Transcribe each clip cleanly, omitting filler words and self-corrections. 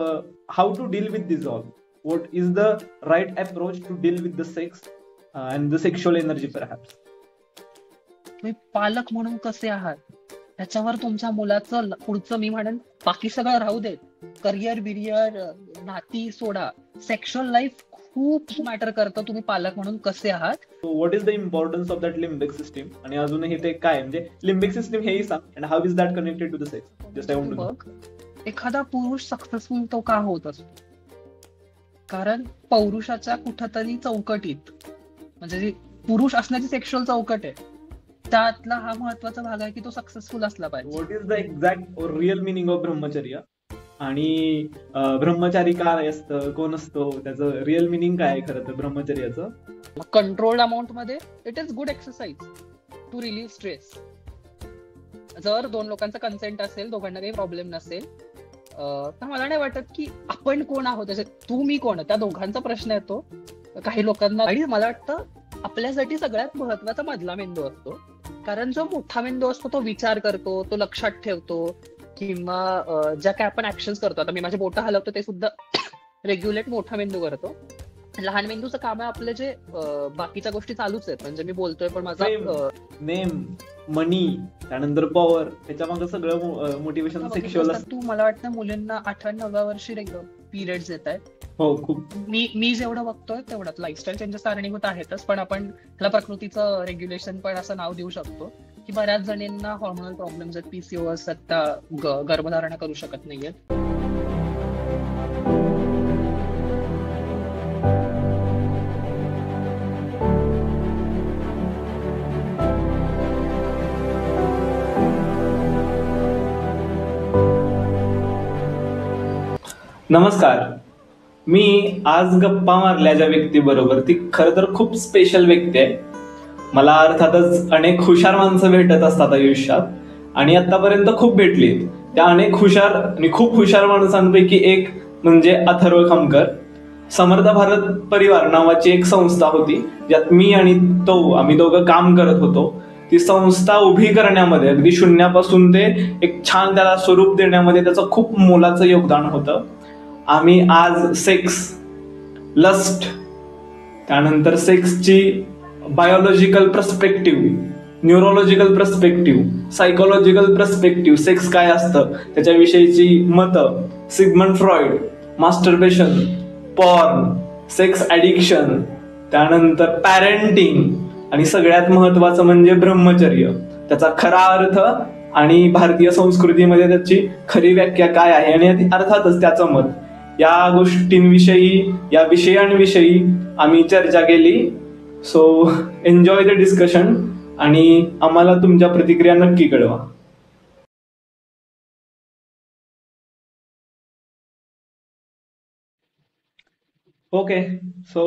how to deal with this all. What is the right approach to deal with the sex and the sexual energy perhaps? तुम्ही पालक म्हणून कसे आहात त्याच्यावर तुमच्या मुलाचं पुढचं मी म्हणेन बाकी सगळं राहू देत, करिअर बिरियर नाती सोडा, सेक्शुअल लाईफ खूप मॅटर करतं तुम्ही पालक म्हणून कसे आहात. So what is the importance of that limbic system? आणि अजूनही ते काय म्हणजे लिम्बिक सिस्टम हेही सांग, and how is that connected to the sex? Just I want to know. बघ, एखादा पुरुष सक्सेसफुल तो का होत असतो? कारण पौरुषाच्या कुठतरी चौकटीत म्हणजे जी पुरुष असण्याची सेक्शुअल चौकट आहे त्यातला हा महत्वाचा भाग आहे की तो सक्सेसफुल असला पाहिजे. What is the exact or real meaning of ब्रह्मचर्य? आणि ब्रह्मचारी काय असतं, कोण असतो, त्याचं रिअल मिनिंग काय आहे खरं तर ब्रह्मचर्याचं? कंट्रोल्ड अमाऊंट मध्ये it is good exercise to relieve stress. जर दोन लोकांचा कन्सेंट असेल, दोघांना काही प्रॉब्लेम नसेल, तर मला नाही वाटत की आपण कोण आहोत, तू मी कोण, त्या दोघांचा प्रश्न येतो काही लोकांना. आणि मला वाटतं आपल्यासाठी सगळ्यात महत्वाचा मधला मेंदू असतो. कारण जो मोठा मेंदू असतो तो विचार करतो, तो लक्षात ठेवतो, किंवा ज्या काय आपण ऍक्शन्स करतो, आता मी माझे बोटं हलवतो ते सुद्धा रेग्युलेट मोठा मेंदू करतो. लहान मेंदूचं काम आहे आपले जे बाकीच्या गोष्टी चालूच आहेत, म्हणजे मी बोलतोय पण माझा नेम, मनी, त्यानंतर पॉवर, त्याच्या मागे सगळं मोटिवेशन सेक्शुअल. तू मला वाटतं मुलींना 8-9 वर्षी पिरियड्स येत आहेत. हो, खूप. मी जेवढं बघतोय तेवढ्यात लाईफस्टाईल चेंजेस कारणीभूत आहेतच, पण आपण त्याला प्रकृतीचं रेग्युलेशन पण असं नाव देऊ शकतो की बऱ्याच जणींना हॉर्मोनल प्रॉब्लेम्स आहेत, PCOS, आता गर्भधारणा करू शकत नाहीयेत. नमस्कार. मी आज गप्पा मारल्या ज्या व्यक्तीबरोबर, ती खरं तर खूप स्पेशल व्यक्ती आहे. मला अर्थातच अनेक हुशार माणसं भेटत असतात आयुष्यात आणि आतापर्यंत खूप भेटलीत. त्या अनेक हुशार आणि खूप हुशार माणसांपैकी एक म्हणजे अथर्व खामकर. समर्थ भारत परिवार नावाची एक संस्था होती ज्यात मी आणि आम्ही दोघं काम करत होतो. ती संस्था उभी करण्यामध्ये अगदी शून्यापासून ते एक छान त्याला स्वरूप देण्यामध्ये त्याचं खूप मोलाचं योगदान होतं. आम्ही आज सेक्स, लस्ट, त्यानंतर सेक्सची biological perspective, neurological perspective, psychological perspective, sex काय असतं त्याच्याविषयीची मतं, Sigmund Freud, masturbation, porn, sex addiction, त्यानंतर पॅरेंटिंग आणि सगळ्यात महत्वाचं म्हणजे ब्रह्मचर्य, त्याचा खरा अर्थ आणि भारतीय संस्कृतीमध्ये त्याची खरी व्याख्या काय आहे आणि अर्थातच त्याचं मत. या गोष्टींविषयी, या विषयांविषयी आम्ही चर्चा केली. सो एन्जॉय द डिस्कशन आणि आम्हाला तुमच्या प्रतिक्रिया नक्की कळवा. Okay, so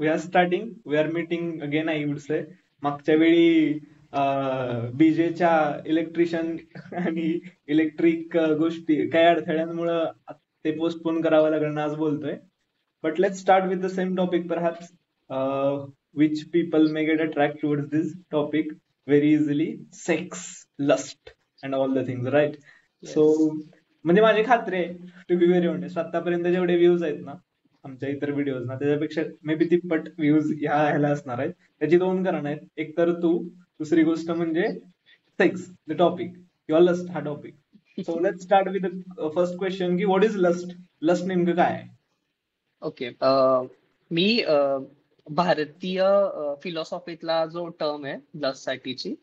we are starting. We are meeting again, I would say. मागच्या वेळी बीजेच्या इलेक्ट्रिशियन आणि इलेक्ट्रिक गोष्टी काही अडथळ्यांमुळे ते पोस्टपोन करावं लागलं, आज बोलतोय. But let's start with the same topic perhaps, which people may get attracted towards this topic very easily: sex, lust and all the things, right? Yes. So म्हणजे माझी खात्री आहे, टू बी व्हेरी ऑनेस्ट, आतापर्यंत जेवढे views आहेत ना आमच्या इतर व्हिडिओज ना, त्याच्यापेक्षा मे बी तिप्पट व्ह्यूज ह्याला असणार आहेत. त्याची दोन कारण आहेत. एक तर दुसरी गोष्ट म्हणजे सेक्स, द टॉपिक, किंवा लस्ट हा topic. So let's start with the first question की व्हॉट इज लस्ट? लस्ट नेमकं काय आहे? ओके, मी भारतीय फिलॉसॉफीतला जो टर्म आहे लस्ट साठीची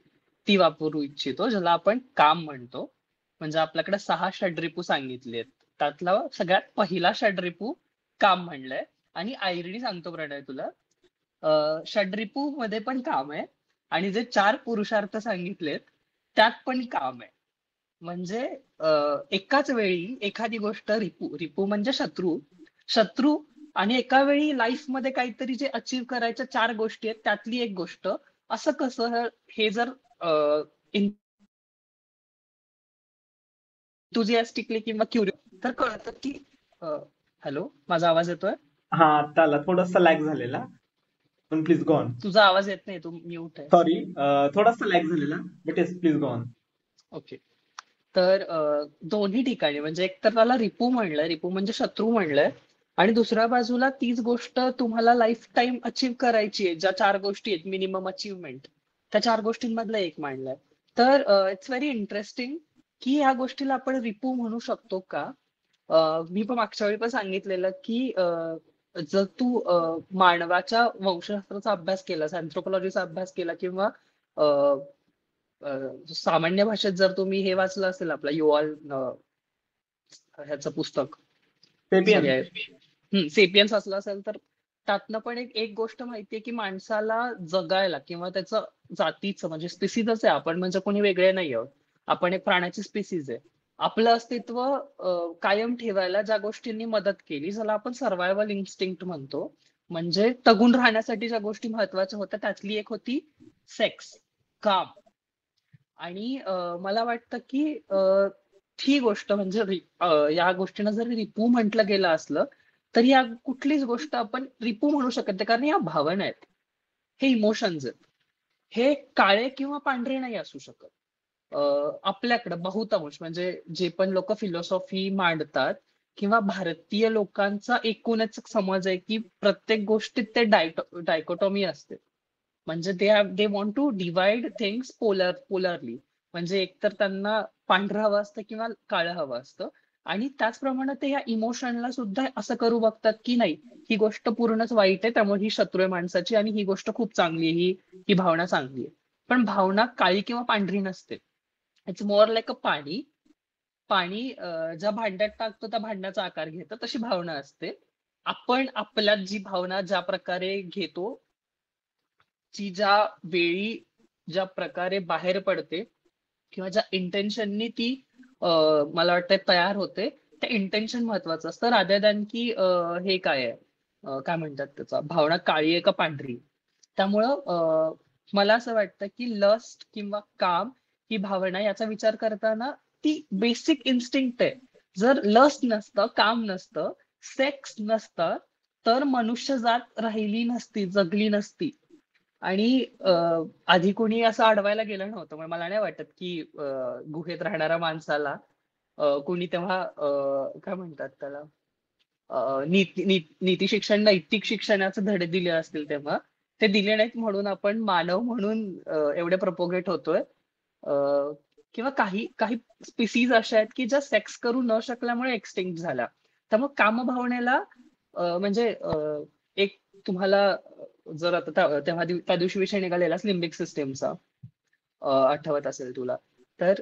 ती वापरू इच्छितो, ज्याला आपण काम म्हणतो. म्हणजे आपल्याकडे 6 षड्रिपू सांगितलेत, त्यातला सगळ्यात पहिला षड्रिपू काम म्हणलंय. आणि आयरिणी सांगतो प्रणय तुला, षड्रिपू मध्ये पण काम आहे आणि जे 4 पुरुषार्थ सांगितलेत त्यात पण काम आहे. म्हणजे एकाच वेळी एखादी गोष्ट, रिपू म्हणजे शत्रू आणि एका वेळी लाईफ मध्ये काहीतरी जे अचीव्ह करायच्या 4 गोष्टी आहेत त्यातली एक गोष्ट, असं कसं? हे जर इंथुझियास्टिकली किंवा क्युरियस तर कळतं की हॅलो, माझा आवाज येतोय? हा, आता आला. थोडासा लॅग झालेला, पण प्लीज गो ऑन. तुझा आवाज येत नाही, तू म्यूट आहे. सॉरी, थोडासा लॅग झालेला, but yes, please go on. Okay, तर दोन्ही ठिकाणी म्हणजे एक तर त्याला रिपू म्हणलंय, रिपू म्हणजे शत्रू म्हणलंय, आणि दुसऱ्या बाजूला तीच गोष्ट तुम्हाला लाईफ टाईम अचीव करायची आहे, ज्या 4 गोष्टी आहेत मिनिमम अचीवमेंट, त्या 4 गोष्टींमधलं एक मांडलंय. तर इट्स व्हेरी इंटरेस्टिंग की ह्या गोष्टीला आपण रिपू म्हणू शकतो का. मी पण मागच्या वेळी पण सांगितलेलं की जर तू मानवाच्या वंशशास्त्राचा अभ्यास केलास, अँथ्रोपॉलॉजीचा अभ्यास केला, किंवा सामान्य भाषेत जर तुम्ही हे वाचलं असेल आपलं युवाल ह्याचं पुस्तक, सेपियन. सॉरी, सेपियन्स वाचलं असेल, तर त्यातनं पण एक गोष्ट माहितीये की माणसाला जगायला किंवा त्याचं जातीचं म्हणजे स्पिसीजच आहे आपण, म्हणजे कोणी वेगळे नाही आहोत, आपण एक प्राण्याची स्पिसीज आहे. आपलं अस्तित्व कायम ठेवायला ज्या गोष्टींनी मदत केली, ज्याला आपण सर्व्हायव्हल इन्स्टिंक्ट म्हणतो, म्हणजे तगून राहण्यासाठी ज्या गोष्टी महत्वाच्या होत्या, त्यातली एक होती सेक्स, काम. आणि मला वाटतं की ही गोष्ट म्हणजे या गोष्टीनं जरी रिपू म्हटलं गेलं असलं, तर या कुठलीच गोष्ट आपण रिपू म्हणू शकत नाही, कारण या भावना आहेत, हे इमोशन्स आहेत, हे काळे किंवा पांढरे नाही असू शकत. आपल्याकडं बहुतांश म्हणजे जे पण लोक फिलॉसॉफी मांडतात, किंवा भारतीय लोकांचा एकूणच समज आहे की प्रत्येक गोष्टीत ते डायकोटॉमी असते. म्हणजे they want to divide things polarly. म्हणजे एकतर त्यांना पांढरं हवं असतं किंवा काळं हवं असतं. आणि त्याचप्रमाणे ते या इमोशनला सुद्धा असं करू बघतात की नाही, ही गोष्ट पूर्णच वाईट आहे, त्यामुळे ही शत्रू आहे माणसाची, आणि ही गोष्ट खूप चांगली आहे, ही ही भावना चांगली आहे. पण भावना काळी किंवा पांढरी नसते. इट्स मोर लाईक अ पाणी. पाणी ज्या भांड्यात टाकतो त्या भांड्याचा आकार घेतं, तशी भावना असते. आपण आपल्यात जी भावना ज्या प्रकारे घेतो, जी ज्या वेळी ज्या प्रकारे बाहेर पडते, किंवा ज्या इंटेन्शननी ती मला वाटतं तयार होते, ते इंटेन्शन महत्वाचं असतं, रादर दॅन की हे काय आहे, काय म्हणतात त्याचा, भावना काळी आहे का पांढरी. त्यामुळं मला असं वाटतं की लस्ट किंवा काम ही भावना याचा विचार करताना ती बेसिक इन्स्टिंक्ट आहे. जर लस्ट नसतं, काम नसतं, सेक्स नसतं, तर मनुष्य जात राहिली नसती, जगली नसती. आणि आधी कोणी असं अडवायला गेलं नव्हतं. मग मला नाही वाटत की गुहेत राहणाऱ्या माणसाला कोणी तेव्हा काय म्हणतात त्याला, नीती शिक्षण, नैतिक शिक्षणाचे धडे दिले असतील तेव्हा. ते दिले नाहीत म्हणून आपण मानव म्हणून एवढे प्रपोगेट होतोय. किंवा काही काही स्पिसीज अशा आहेत की ज्या सेक्स करू न शकल्यामुळे एक्सटिंक्ट झाल्या. त्यामुळे कामभावनेला म्हणजे एक तुम्हाला जर आता तेव्हा त्या दिवशी विषय निघालेला लिम्बिक सिस्टीमचा, आठवत असेल तुला, तर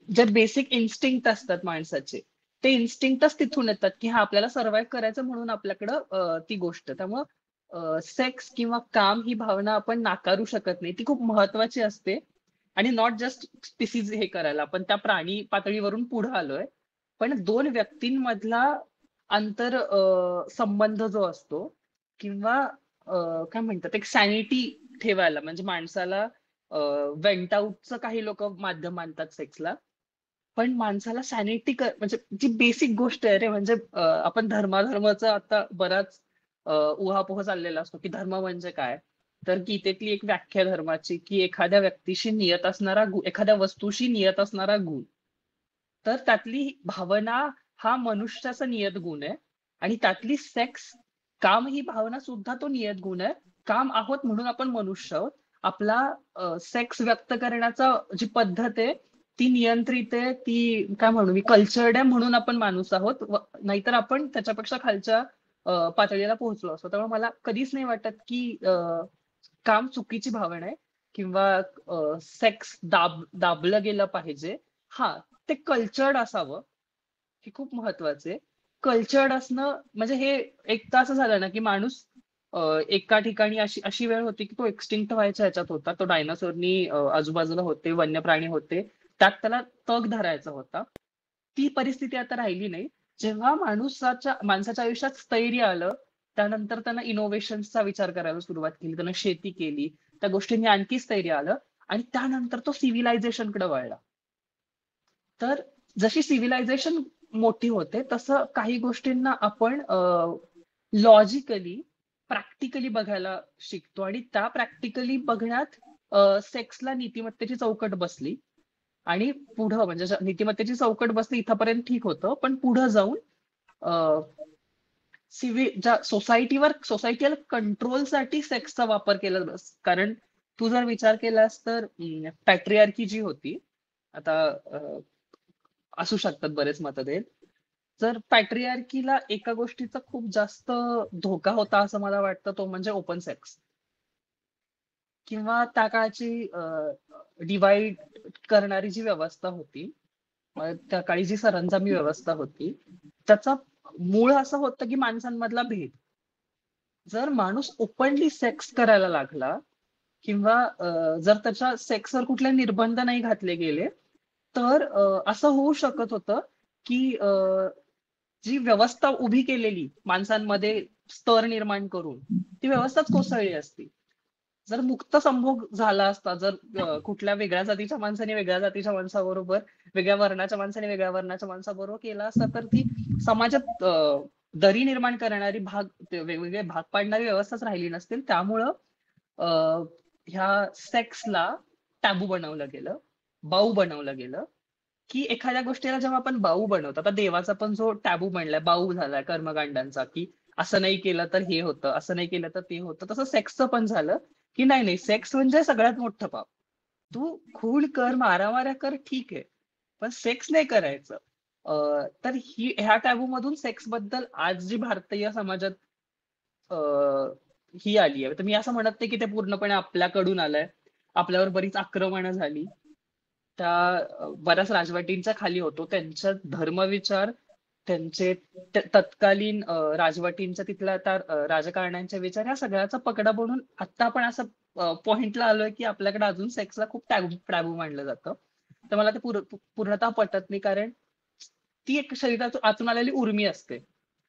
जे बेसिक इन्स्टिंक्ट असतात माणसाचे, ते इन्स्टिंक्टच तिथून येतात की हा आपल्याला सर्व्हाइव्ह करायचं, म्हणून आपल्याकडं ती गोष्ट. त्यामुळं सेक्स किंवा काम ही भावना आपण नाकारू शकत नाही, ती खूप महत्वाची असते. आणि नॉट जस्ट स्पिसीज हे करायला, आपण त्या प्राणी पातळीवरून पुढे आलोय, पण दोन व्यक्तींमधला आंतर संबंध जो असतो, किंवा काय म्हणतात, एक सॅनिटी ठेवायला, म्हणजे माणसाला वेंट आउटचं काही लोक माध्यम मानतात सेक्सला, पण माणसाला सॅनिटी म्हणजे जी बेसिक गोष्ट आहे रे, म्हणजे आपण धर्माधर्माचा आता बराच उहापोह चाललेला असतो की धर्म म्हणजे काय. तर गीतेतली एक व्याख्या धर्माची की एखाद्या व्यक्तीशी नियत असणारा गुण, एखाद्या वस्तूशी नियत असणारा गुण. तर त्यातली भावना हा मनुष्याचा नियत गुण आहे, आणि त्यातली सेक्स, काम ही भावना सुद्धा तो नियत गुण आहे. काम आहोत म्हणून आपण मनुष्य आहोत. आपला सेक्स व्यक्त करण्याचा जी पद्धत आहे ती नियंत्रित आहे, ती काय म्हणू मी, कल्चर्ड आहे म्हणून आपण माणूस आहोत, नाहीतर आपण त्याच्यापेक्षा खालच्या पातळीला पोहोचलो असतो. त्यामुळे मला कधीच नाही वाटत की काम चुकीची भावना आहे, किंवा सेक्स दाबलं गेलं पाहिजे. हा, ते कल्चर्ड असावं, हे खूप महत्वाचं आहे. कल्चर्ड असणं म्हणजे हे एक तर असं झालं ना की माणूस एका ठिकाणी अशी अशी वेळ होती की तो एक्सटिंक्ट व्हायच्या ह्याच्यात होता, तो डायनासोरनी आजूबाजूला होते, वन्य प्राणी होते, त्यात त्याला तग धरायचा होता. ती परिस्थिती आता राहिली नाही. जेव्हा माणसाच्या आयुष्यात स्थैर्य आलं, त्यानंतर त्यानं इनोव्हेशन्सचा विचार करायला सुरुवात केली, त्यानं शेती केली, त्या गोष्टींनी आणखी स्थैर्य आलं, आणि त्यानंतर तो सिव्हिलायझेशनकडे वळला. तर जशी सिव्हिलायझेशन मोठी होते, तसं काही गोष्टींना आपण लॉजिकली, प्रॅक्टिकली बघायला शिकतो, आणि त्या प्रॅक्टिकली बघण्यात सेक्सला नीतिमत्तेची चौकट बसली. आणि पुढं म्हणजे नीतिमत्तेची चौकट बसली इथपर्यंत ठीक होतं, पण पुढं जाऊन सिव्हिल ज्या सोसायटीला कंट्रोलसाठी सेक्सचा वापर केला कारण तू जर विचार केलास तर पॅट्रियार्की जी होती, आता असू शकतात बरेच मतभेद. जर पॅट्रियार्कीला एका गोष्टीचा खूप जास्त धोका होता असं मला वाटतं, तो म्हणजे ओपन सेक्स किंवा त्या काळची डिवाइड करणारी जी व्यवस्था होती, त्या काळी जी सरंजामी व्यवस्था होती, त्याचा मूळ असं होतं की माणसांमधला भेद. जर माणूस ओपनली सेक्स करायला लागला किंवा जर त्याच्या सेक्सवर कुठले निर्बंध नाही घातले गेले, तर असं होऊ शकत होतं की जी व्यवस्था उभी केलेली माणसांमध्ये स्तर निर्माण करून, ती व्यवस्थाच कोसळली असती. जर मुक्त संभोग झाला असता, जर कुठल्या वेगळ्या जातीच्या माणसाने वेगळ्या जातीच्या माणसाबरोबर, वेगळ्या वर्णाच्या माणसाने वेगळ्या वर्णाच्या माणसाबरोबर केला असता, तर ती समाजात दरी निर्माण करणारी वेगवेगळे भाग पाडणारी व्यवस्थाच राहिली नसतील. त्यामुळं ह्या सेक्सला टॅबू बनवलं गेलं, बाऊ बनवलं गेलं, की एखाद्या गोष्टीला जेव्हा आपण बाऊ बनवतो, आता देवाचा पण जो टॅबू बनलाय, बाऊ झालाय कर्मकांडांचा, की असं नाही केलं तर हे होतं, असं नाही केलं तर ते होतं, तसं सेक्सचं पण झालं की नाही नाही, सेक्स म्हणजे सगळ्यात मोठं पाप. तू खून कर, मारामाऱ्या कर, ठीक आहे, पण सेक्स नाही करायचं. तर ह्या टॅबू मधून सेक्स बद्दल आज जी भारतीय समाजात ही आली आहे, तर मी असं म्हणत नाही की ते पूर्णपणे आपल्याकडून आलंय. आपल्यावर बरीच आक्रमणं झाली, त्या बऱ्याच राजवटींच्या खाली होतो, त्यांचा धर्मविचार, त्यांचे तत्कालीन राजवटींच्या तिथल्या त्या राजकारण्यांचे विचार, ह्या सगळ्याचा पकडा बनून आता आपण असं पॉइंटला आलोय की आपल्याकडे अजून सेक्सला खूप टॅबू टॅबू मानलं जातं. तर मला ते पूर्णतः पटत नाही, कारण ती एक शरीरातून आतून आलेली उर्मी असते,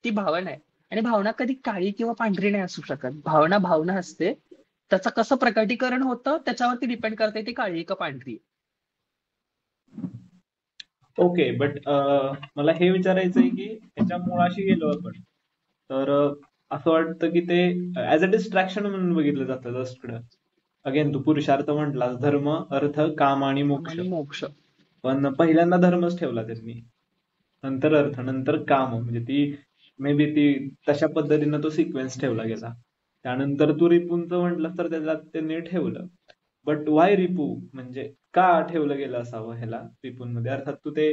ती भावना आहे. आणि भावना कधी काळी किंवा पांढरी नाही असू शकत. भावना भावना असते, त्याचं कसं प्रकटीकरण होतं त्याच्यावरती डिपेंड करते ती काळी का पांढरी. ओके, बट मला हे विचारायचं आहे की ह्याच्या मुळाशी गेलो आपण तर असं वाटतं की ते ऍज अ डिस्ट्रॅक्शन म्हणून बघितलं जातं लस्टकडं. अगेन तू पुरुषार्थ म्हटलास, धर्म, अर्थ, काम आणि मोक्ष. आणि मोक्ष. पण पहिल्यांदा धर्मच ठेवला त्यांनी, नंतर अर्थ, नंतर काम. म्हणजे ती मे बी ती तशा पद्धतीनं तो सिक्वेन्स ठेवला गेला. त्यानंतर तू रिपूंचं म्हटलं तर त्याच्यात त्यांनी ठेवलं. बट वाय रिपू, म्हणजे का ठेवलं गेलं असावं ह्याला रिपूंमध्ये? अर्थात तू ते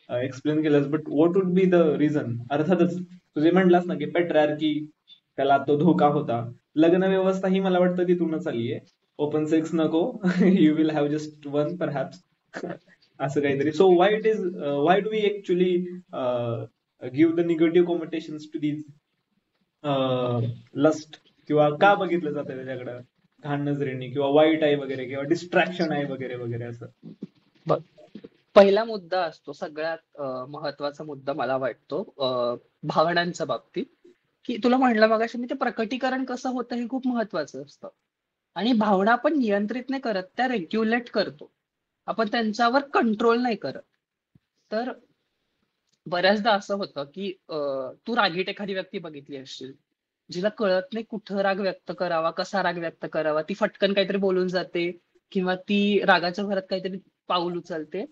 एक्सप्लेन केलंस, but what would be the reason? अर्थातच तुझे म्हणलास ना की पेट्रॅर्की, त्याला तो धोका होता. लग्न व्यवस्था ही मला वाटतं तिथूनच आली आहे. ओपन सेक्स नको, you will have just one perhaps, असं काहीतरी. So why it is, why do we actually give the negative connotations to these okay. Lust? किंवा का बघितलं जातं त्याच्याकडं घाण नजरेने, किंवा वाईट आहे वगैरे, किंवा डिस्ट्रॅक्शन आहे वगैरे वगैरे असं? बघ, पहिला मुद्दा असतो सगळ्यात महत्वाचा मुद्दा मला वाटतो भावनांच्या बाबतीत, की तुला म्हणलं मगाशी मी, ते प्रकटीकरण कसं होतं हे खूप महत्वाचं असतं. आणि भावना आपण नियंत्रित नाही करत, त्या रेग्युलेट करतो. आपण त्यांच्यावर कंट्रोल नाही करत. तर बऱ्याचदा असं होतं की तू रागीट एखादी व्यक्ती बघितली असशील, जिला कळत नाही कुठं राग व्यक्त करावा, कसा राग व्यक्त करावा, ती फटकन काहीतरी बोलून जाते किंवा ती रागाच्या भरात काहीतरी पाऊल उचलते.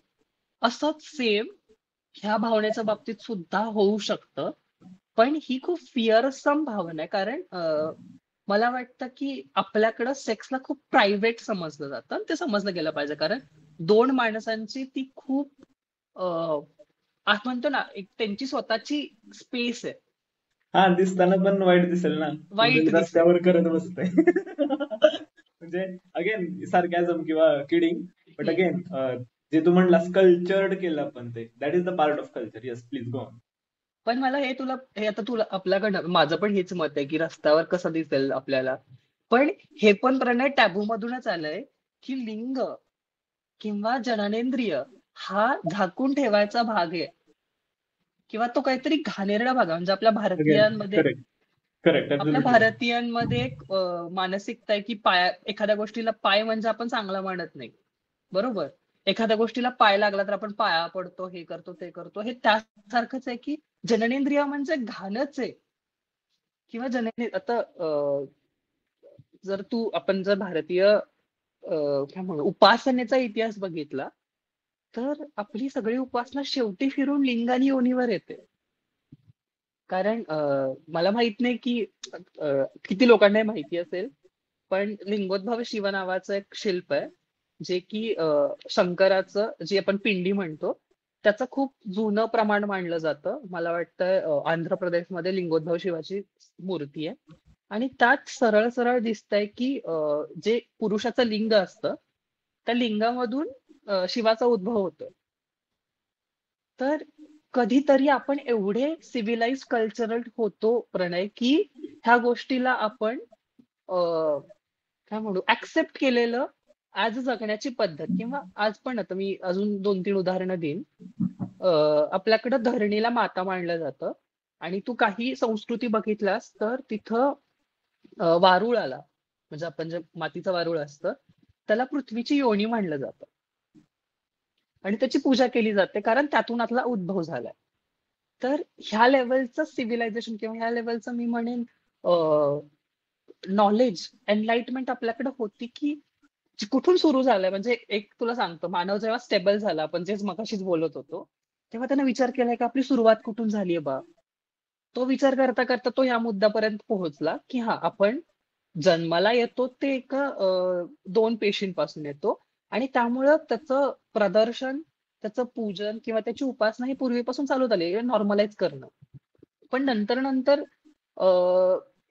असंच सेम ह्या भावनेच्या बाबतीत सुद्धा होऊ शकतं. पण ही खूप फिअरसम भावना आहे, कारण मला वाटतं की आपल्याकडं सेक्सला खूप प्रायव्हेट समजलं जातं, आणि ते समजलं गेलं पाहिजे, कारण दोन माणसांची ती खूप आपण म्हणतो ना, एक त्यांची स्वतःची स्पेस आहे. हा, दिसताना पण वाईट दिसेल ना, वाईट उद्या दिसेल. रस्त्यावर करत बसतंय. म्हणजे अगेन सार्कॅझम किंवा किडिंग, बट हम्म. अगेन जे तू म्हणलास कल्चर्ड केलं आपण, ते that is the part of culture. Yes, please go on. पण मला हे आता तुला आपल्याकडनं माझं पण हेच मत आहे की रस्त्यावर कसं दिसेल आपल्याला. पण हे पण प्रणय टॅबू मधूनच आलंय की लिंग किंवा जननेंद्रिय हा झाकून ठेवायचा भाग आहे, किंवा तो काहीतरी घाणेरडा भाग आहे. म्हणजे अगेन करेक्ट, करेक्ट, आपल्या ऍब्सोल्युटली. भारतीयांमध्ये एक मानसिकता आहे की एखाद्या गोष्टीला पाय म्हणजे आपण चांगला मानत नाही. बरोबर. एखाद्या गोष्टीला पाय लागला तर आपण पाया पडतो, हे करतो ते करतो. हे त्यासारखंच आहे की जननेंद्रिय म्हणजे घाणच आहे. किंवा आता आपण जर भारतीय काय म्हणू, उपासनेचा इतिहास बघितला, तर आपली सगळी उपासना शेवटी फिरून लिंग आणि योनीवर येते. कारण मला माहित नाही की किती लोकांना हे माहिती असेल, पण लिंगोद्भव शिव नावाचं एक शिल्प आहे, जे की शंकराचं, जी आपण पिंडी म्हणतो, त्याचं खूप जुनं प्रमाण मानलं जातं. मला वाटतं आंध्र प्रदेशमध्ये लिंगोद्भव शिवाची मूर्ती आहे. आणि त्यात सरळ सरळ दिसतंय की जे पुरुषाचं लिंग असतं, त्या लिंगामधून शिवाचा उद्भव होतो. तर कधीतरी आपण एवढे सिव्हिलाइज कल्चरल होतो प्रणय, की ह्या गोष्टीला आपण काय म्हणू, ऍक्सेप्ट केलेलं आज जगण्याची पद्धत. किंवा आज पण, आता मी अजून 2-3 उदाहरणं देईन. आपल्याकडं धरणीला माता मानलं जातं, आणि तू काही संस्कृती बघितलास तर तिथं वारुळाला, म्हणजे आपण जे मातीचं वारुळ असतं, त्याला पृथ्वीची योनी मानलं जातं आणि त्याची पूजा केली जाते, कारण त्यातून आपला उद्भव झालाय. तर ह्या लेवलचं सिव्हिलायझेशन, किंवा ह्या लेवलचं मी म्हणेन नॉलेज, एनलाइटमेंट आपल्याकडे होती, की कुठून सुरू झालंय. म्हणजे एक तुला सांगतो, मानव जेव्हा स्टेबल झाला, आपण जेच मगाशीच बोलत होतो, तेव्हा त्यानं विचार केलाय की आपली सुरुवात कुठून झालीये बा. तो विचार करता करता तो या मुद्द्यापर्यंत पोहोचला, की हा, आपण जन्माला येतो ते एका 2 पेशींपासून येतो, आणि त्यामुळं त्याचं प्रदर्शन, त्याचं पूजन किंवा त्याची उपासना ही पूर्वीपासून चालू झाली, नॉर्मलाइज करणं. पण नंतर नंतर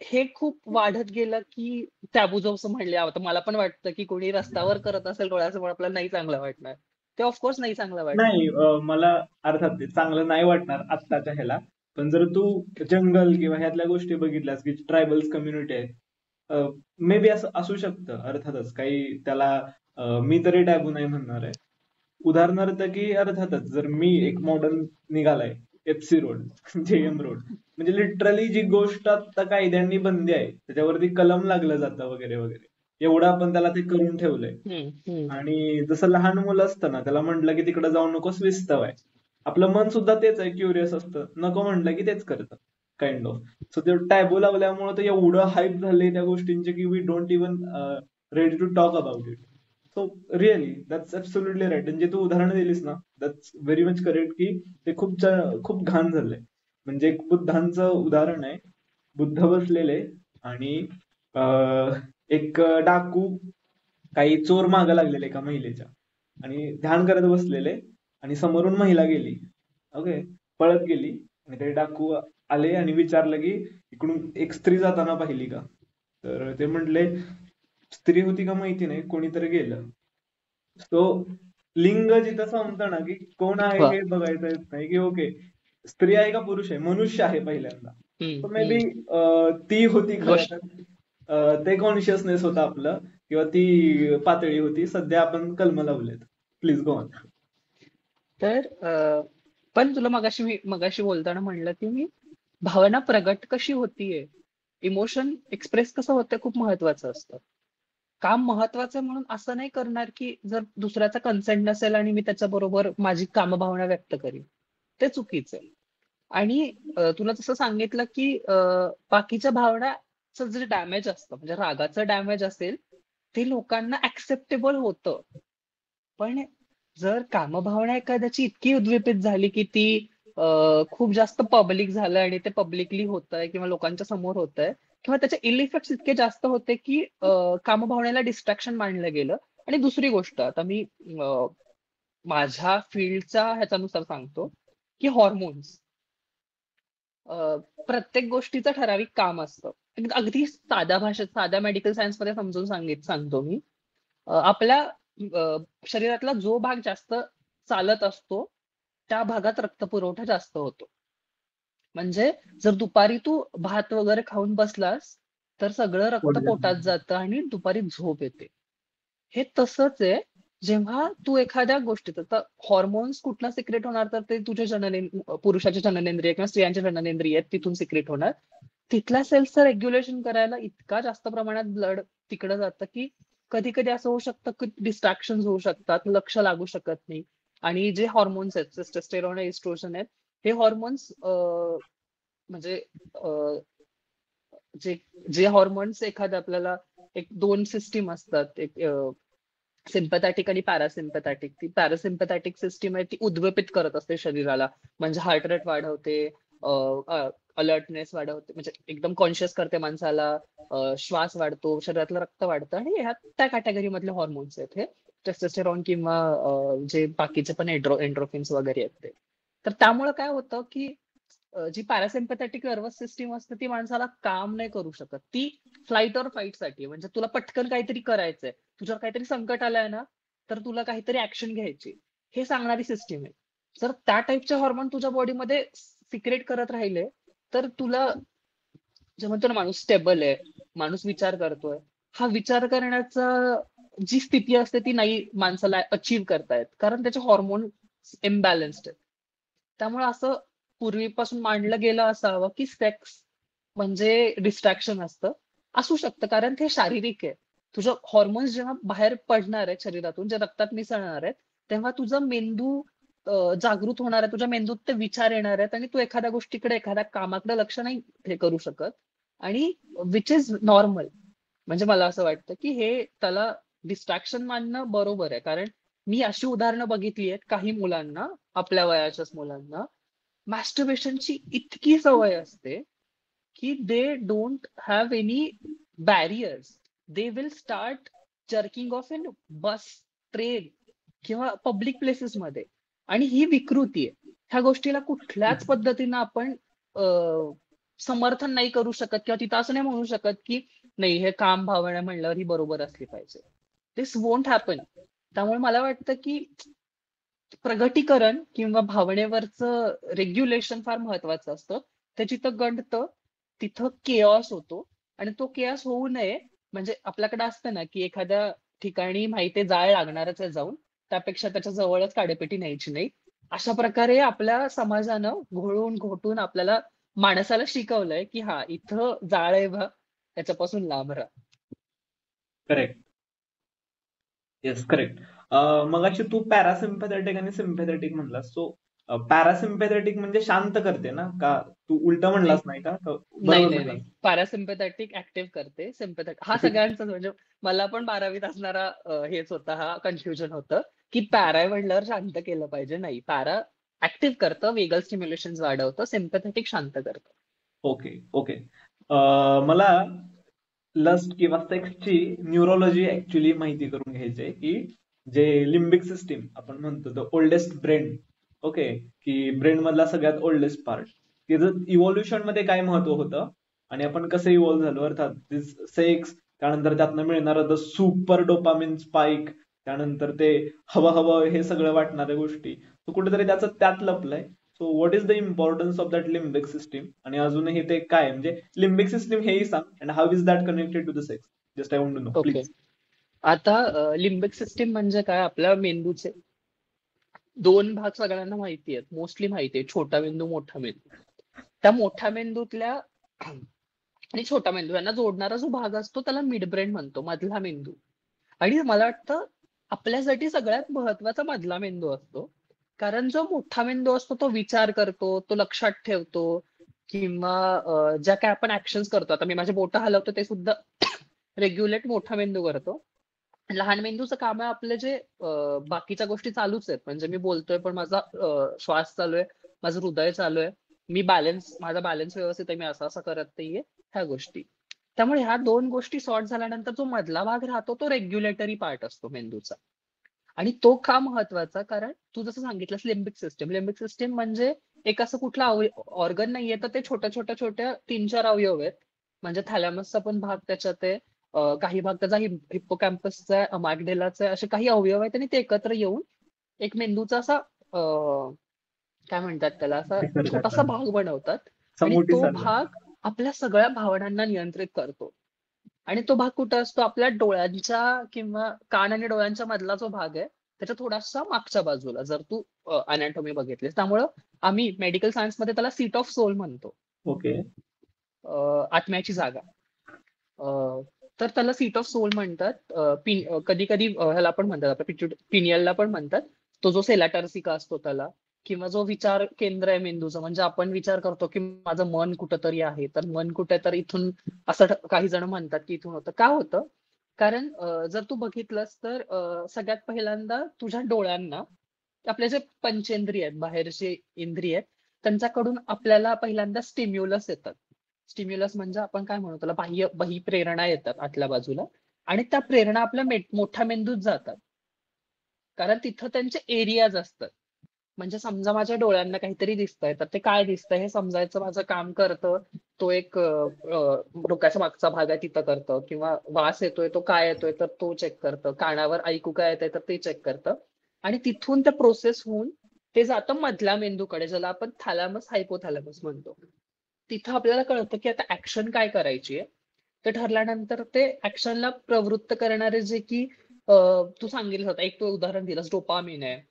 हे खूप वाढत गेलं, की टॅबू असं म्हणले. आता मला पण वाटतं की कोणी रस्त्यावर करत असेल डोळ्यासमोर, आपल्याला नाही चांगलं वाटणार. ते ऑफकोर्स नाही चांगलं वाटणार. नाही, मला अर्थात ते चांगलं नाही वाटणार आत्ताच्या ह्याला. पण जर तू जंगल किंवा ह्यातल्या गोष्टी बघितल्यास की ट्रायबल्स कम्युनिटी आहे, मे बी असं असू शकतं अर्थातच काही त्याला. मी तरी टॅबू नाही म्हणणार आहे. उदाहरणार्थ की अर्थातच जर मी एक मॉडर्न निघालाय, FC रोड, JM रोड, म्हणजे लिटरली जी गोष्ट आता कायद्यांनी बंदी आहे त्याच्यावरती कलम लागलं जातं वगैरे वगैरे, एवढं आपण त्याला ते करून ठेवलंय. हम्म, हम्म. आणि जसं लहान मुलं असतं ना, त्याला म्हटलं की तिकडे जाऊ नकोस, विस्तव आहे. आपलं मन सुद्धा तेच आहे, क्युरियस असतं, नको म्हटलं की तेच करतं काइंड ऑफ. सो ते टॅबू लावल्यामुळे तर एवढं हाईप झालंय त्या गोष्टींचे की we don't even ready to talk about it. So really that's absolutely right. आणि जे तू उदाहरण दिलीस ना, दॅट्स व्हेरी मच करेक्ट, की ते खूप घाण झालंय. म्हणजे एक बुद्धांचं उदाहरण आहे. बुद्ध बसलेले आणि एक डाकू, काही चोर मागं लागलेले एका महिलेच्या, आणि ध्यान करत बसलेले, आणि समोरून महिला गेली. ओके, पळत गेली, आणि ते डाकू आले आणि विचारलं की इकडून एक स्त्री जाताना पाहिली का. तर ते म्हटले स्त्री होती का माहिती नाही, कोणीतरी गेलं. तो लिंग जिथं संपतं ना, की कोण आहे वा. हे बघायचं येत नाही, की ओके स्त्री आहे का पुरुष आहे, मनुष्य आहे पहिल्यांदा. हम्म, तर मे बी हम्म. ती होती खरं गोष्ट. तर. ते कॉन्शियसनेस होतं आपलं, किंवा ती पातळी होती. सध्या आपण कलम लावलेत. Please go on. तर पण तुला मगाशी बोलताना म्हणलं की मी, भावना प्रगट कशी होतीये, इमोशन एक्सप्रेस कसं होतं, खूप महत्वाचं असतं. काम महत्वाचं म्हणून असं नाही करणार की जर दुसऱ्याचा कन्सेंट नसेल आणि मी त्याच्याबरोबर माझी कामभावना व्यक्त करीन, ते चुकीचं आहे. आणि तुला जसं सांगितलं की बाकीच्या भावनाचं जे डॅमेज असतं, म्हणजे रागाचं डॅमेज असेल, ते लोकांना ऍक्सेप्टेबल होतं. पण जर कामभावना एखाद्याची इतकी उद्दीपित झाली की ती खूप जास्त पब्लिक झालं, आणि ते पब्लिकली होतंय किंवा लोकांच्या समोर होतंय, किंवा त्याचे इल इफेक्ट इतके जास्त होते की कामभावनेला डिस्ट्रॅक्शन मानलं गेलं. आणि दुसरी गोष्ट, आता मी माझ्या फील्डच्या ह्याच्यानुसार सांगतो, की हॉर्मोन्स, प्रत्येक गोष्टीचं ठराविक काम असतं. अगदी साध्या भाषेत, साध्या मेडिकल सायन्समध्ये समजून सांगतो मी. आपल्या शरीरातला जो भाग जास्त चालत असतो, त्या भागात रक्तपुरवठा जास्त होतो. म्हणजे जर दुपारी तू भात वगैरे खाऊन बसलास, तर सगळं रक्त पोटात जातं आणि दुपारी झोप येते. हे तसंच आहे, जेव्हा तू एखाद्या गोष्टीत, आता हॉर्मोन्स कुठला सिक्रेट होणार, तर ते तुझे पुरुषाचे जननेंद्रिय किंवा स्त्रियांचे जननेंद्रिय आहेत, तिथून सिक्रेट होणार. तिथल्या सेल्सचं रेग्युलेशन करायला इतका जास्त प्रमाणात ब्लड तिकडे जातं की कधी कधी असं होऊ शकतं की डिस्ट्रॅक्शन होऊ शकतात, लक्ष लागू शकत नाही. आणि जे हॉर्मोन्स आहेत, टेस्टोस्टेरॉन, एस्ट्रोजन आहेत, हे हॉर्मोन्स म्हणजे जे जे हॉर्मोन्स एखाद्या, आपल्याला एक दोन सिस्टीम असतात, एक सिम्पथॅटिक आणि पॅरासिम्पथॅटिक. ती पॅरासिम्पथॅटिक सिस्टीम आहे ती उद्दीपित करत असते शरीराला, म्हणजे हार्ट रेट वाढवते, अलर्टनेस वाढवते, म्हणजे एकदम कॉन्शियस करते माणसाला, श्वास वाढतो, शरीरातलं रक्त वाढतं. आणि ह्या त्या कॅटेगरी मधले हॉर्मोन्स आहेत हे टेस्टोस्टेरॉन किंवा जे बाकीचे पण एंड्रोफिन्स वगैरे आहेत ते. तर त्यामुळे काय होतं की जी पॅरासिम्पथॅटिक नर्वस सिस्टीम असते ती माणसाला काम नाही करू शकत. ती फ्लाईट और फाईट साठी, म्हणजे तुला पटकन काहीतरी करायचंय, तुझ्यावर काहीतरी संकट आलंय ना, तर तुला काहीतरी ऍक्शन घ्यायची, हे सांगणारी सिस्टीम आहे. जर त्या टाईपचे हॉर्मोन तुझ्या बॉडीमध्ये सिक्रेट करत राहिले तर तुला, जे म्हणतो ना माणूस स्टेबल आहे, माणूस विचार करतोय, हा विचार करण्याचा जी स्थिती असते ती नाही माणसाला अचीव्ह करतायत, कारण त्याचे हॉर्मोन इम्बॅलन्स्ड आहेत. त्यामुळे असं पूर्वीपासून मांडलं गेलं असावं की सेक्स म्हणजे डिस्ट्रॅक्शन असतं. असू शकतं, कारण ते शारीरिक आहे. तुझं हॉर्मोन्स जेव्हा बाहेर पडणार आहेत शरीरातून, जे रक्तात मिसळणार आहेत, तेव्हा तुझा मेंदू जागृत होणार आहे, तुझ्या मेंदूत ते विचार येणार आहेत आणि तू एखाद्या गोष्टीकडे, एखाद्या कामाकडे लक्ष नाही हे करू शकत. आणि विच इज नॉर्मल. म्हणजे मला असं वाटतं की हे त्याला डिस्ट्रॅक्शन मानणं बरोबर आहे, कारण मी अशी उदाहरणं बघितली आहेत काही मुलांना, आपल्या वयाच्याच मुलांना, मॅस्टरबेशनची इतकी सवय असते की they don't have any barriers. They will start jerking off in bus, train किंवा पब्लिक प्लेसेस मध्ये. आणि ही विकृती आहे. ह्या गोष्टीला कुठल्याच पद्धतीनं आपण समर्थन नाही करू शकत, किंवा तिथं असं नाही म्हणू शकत की नाही हे काम भावना म्हणल्यावर ही बरोबर असली पाहिजे. दिस वोंट हॅपन. त्यामुळे मला वाटतं की प्रगटीकरण किंवा भावनेवरचं रेग्युलेशन फार महत्वाचं असतं. ते जिथं गंडतं तिथं केऑस होतो. आणि तो केऑस होऊ नये, म्हणजे आपल्याकडे असतं ना की एखाद्या ठिकाणी माहिती जाळ लागणारच आहे जाऊन, त्यापेक्षा त्याच्या जवळच काडेपेटी न्यायची नाही. अशा प्रकारे आपल्या समाजानं घोळून घोटून आपल्याला, माणसाला शिकवलंय की हा इथं जाळ आहे बा, त्याच्यापासून लांब राहा. करेक्ट. Yes, correct. मगाशी तू पॅरासिम्पॅथेटिक आणि सिम्पॅथेटिक म्हणलास. सो पॅरासिम्पॅथेटिक म्हणजे शांत करते ना, का तू उलट नाही म्हणलास नाही का? नाही बरोबर नाही म्हणलास. नाही, पॅरासिम्पॅथॅटिक ऍक्टिव्ह करते, सिम्पॅथॅटिक हा सगळ्यांचा, म्हणजे मला पण 12वीत असणारा हेच होता, हा कन्फ्युजन होतं की पॅरा म्हणल्यावर शांत केलं पाहिजे. नाही, पॅरा ऍक्टिव्ह करतं, वेगल स्टिम्युलेशन वाढवतं, सिम्पॅथॅटिक शांत करतं. Okay, okay. मला लस्ट किंवा सेक्सची न्यूरोलॉजी ऍक्च्युली माहिती करून घ्यायची आहे, की जे लिम्बिक सिस्टीम आपण म्हणतो, द ओल्डेस्ट ब्रेन. ओके, की ब्रेन मधला सगळ्यात ओल्डेस्ट पार्ट, त्याचं इव्होल्युशन मध्ये काय महत्व होतं आणि आपण कसं इव्हॉल्व्ह झालो, अर्थात सेक्स, त्यानंतर त्यातनं मिळणारं द सुपर डोपामिन स्पाइक, त्यानंतर ते हवं हवं हे सगळं वाटणाऱ्या गोष्टी, तो कुठेतरी त्याचं त्यात लपलंय. So what is the importance of that limbic system, आणि अजूनही ते काय म्हणजे लिम्बिक सिस्टीम हेही सांग, and how is that connected to the sex. Just I want to know, okay. Please. आता लिम्बिक सिस्टीम म्हणजे काय, आपल्या मेंदूचे दोन भाग सगळ्यांना माहिती आहेत, मोस्टली माहिती आहे, छोटा मेंदू, मोठा मेंदू. त्या मोठ्या मेंदूतल्या आणि छोटा मेंदू यांना जोडणारा जो भाग असतो त्याला मिड ब्रेन म्हणतो, मधला मेंदू. आणि मला वाटतं आपल्यासाठी सगळ्यात महत्वाचा मधला मेंदू असतो, कारण जो मोठा मेंदू असतो तो विचार करतो, तो लक्षात ठेवतो, किंवा ज्या काय आपण ऍक्शन्स करतो, आता मी माझे बोटं हलवतो ते सुद्धा रेग्युलेट मोठा मेंदू करतो. लहान मेंदूचं काम आहे आपले जे बाकीच्या गोष्टी चालूच आहेत, म्हणजे मी बोलतोय पण माझा श्वास चालू आहे, माझं हृदय चालू आहे, माझा बॅलन्स व्यवस्थित आहे, मी असं असं करत नाहीये, ह्या गोष्टी. त्यामुळे ह्या दोन गोष्टी सॉर्ट झाल्यानंतर जो मधला भाग राहतो तो रेग्युलेटरी पार्ट असतो मेंदूचा. आणि तो का महत्वाचा, कारण तू जसं सांगितलंस लिम्बिक सिस्टीम म्हणजे एक असं कुठला ऑर्गन नाहीये, तर ते छोट्या छोट्या छोट्या 3-4 अवयव आहेत. म्हणजे थॅलॅमसचा पण भाग त्याच्यात आहे, काही भाग त्याचा हिप्पोकॅम्पसचा आहे, अमॅगडेलाचा आहे, असे काही अवयव आहेत आणि ते एकत्र येऊन एक मेंदूचा असा काय म्हणतात त्याला, असा छोटासा भाग बनवतात. आणि समोटी तो सारखं. भाग आपल्या सगळ्या भावनांना नियंत्रित करतो. आणि तो भाग कुठं असतो, आपल्या डोळ्यांच्या किंवा कान आणि डोळ्यांच्या मधला जो भाग आहे त्याच्या थोडासा मागच्या बाजूला, जर तू अनॅटॉमी बघितलीस. त्यामुळं आम्ही मेडिकल सायन्समध्ये त्याला सीट ऑफ सोल म्हणतो, ओके. आत्म्याची जागा. तर त्याला सीट ऑफ सोल म्हणतात. कधी कधी ह्याला पण म्हणतात, आपल्या पिनियलला पण म्हणतात. तो जो सेलाटर्सिका असतो त्याला, किंवा जो विचार केंद्र आहे मेंदूचं, म्हणजे आपण विचार करतो की माझं मन कुठंतरी आहे, तर मन कुठेतरी इथून, असं काही जण म्हणतात की इथून होतं. का होतं, कारण जर तू बघितलंस तर सगळ्यात पहिल्यांदा तुझ्या डोळ्यांना आपले जे पंचेंद्रिय आहेत, बाहेरचे इंद्रिय आहेत, त्यांच्याकडून आपल्याला पहिल्यांदा स्टिम्युलस येतात. स्टिम्युलस म्हणजे आपण काय म्हणू त्याला, बाह्य प्रेरणा येतात आतल्या बाजूला. आणि त्या प्रेरणा आपल्या मोठ्या मेंदूत जातात, कारण तिथं त्यांचे एरियाज असतात. म्हणजे समजा माझ्या डोळ्यांना काहीतरी दिसतंय, तर ते काय दिसतंय हे समजायचं माझं काम करतं. तो एक डोक्याचा मागचा भाग आहे तिथं करतं, किंवा वास येतोय तो काय येतोय तर तो चेक करतं, कानावर ऐकू काय येतंय तर ते चेक करतं. आणि तिथून ते प्रोसेस होऊन ते जातं मधल्या मेंदूकडे, ज्याला आपण थॅलॅमस हायपोथॅलॅमस म्हणतो. तिथं आपल्याला कळतं की आता ऍक्शन काय करायची आहे. ते ठरल्यानंतर ते ऍक्शनला प्रवृत्त करणारे जे की तू सांगितलं होतं, एक तो उदाहरण दिलंस, डोपामिन आहे,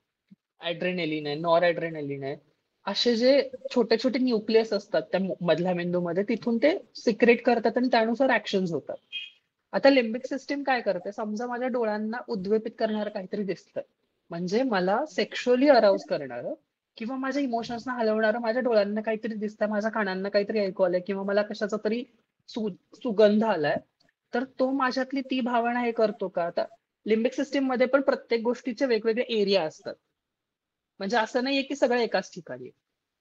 ॲड्रेनलिन आहे, नॉर ॲड्रेनलिन आहे. असे जे छोटे छोटे न्यूक्लियस असतात त्या मधल्या मेंदूमध्ये, तिथून ते सिक्रेट करतात आणि त्यानुसार ऍक्शन्स होतात. आता लिम्बिक सिस्टीम काय करते, समजा माझ्या डोळ्यांना उद्वेपित करणारं काहीतरी दिसतंय, म्हणजे मला सेक्शुअली अराउज करणारं किंवा माझ्या इमोशन्सना हलवणारं माझ्या डोळ्यांना काहीतरी दिसतंय, माझ्या कानांना काहीतरी ऐकू आलंय, किंवा मला कशाचा तरी सुगंध आलाय, तर तो माझ्यातली ती भावना हे करतो का. आता लिम्बिक सिस्टीम मध्ये पण प्रत्येक गोष्टीचे वेगवेगळे एरिया असतात. म्हणजे असं नाहीये की सगळं एकाच ठिकाणी आहे.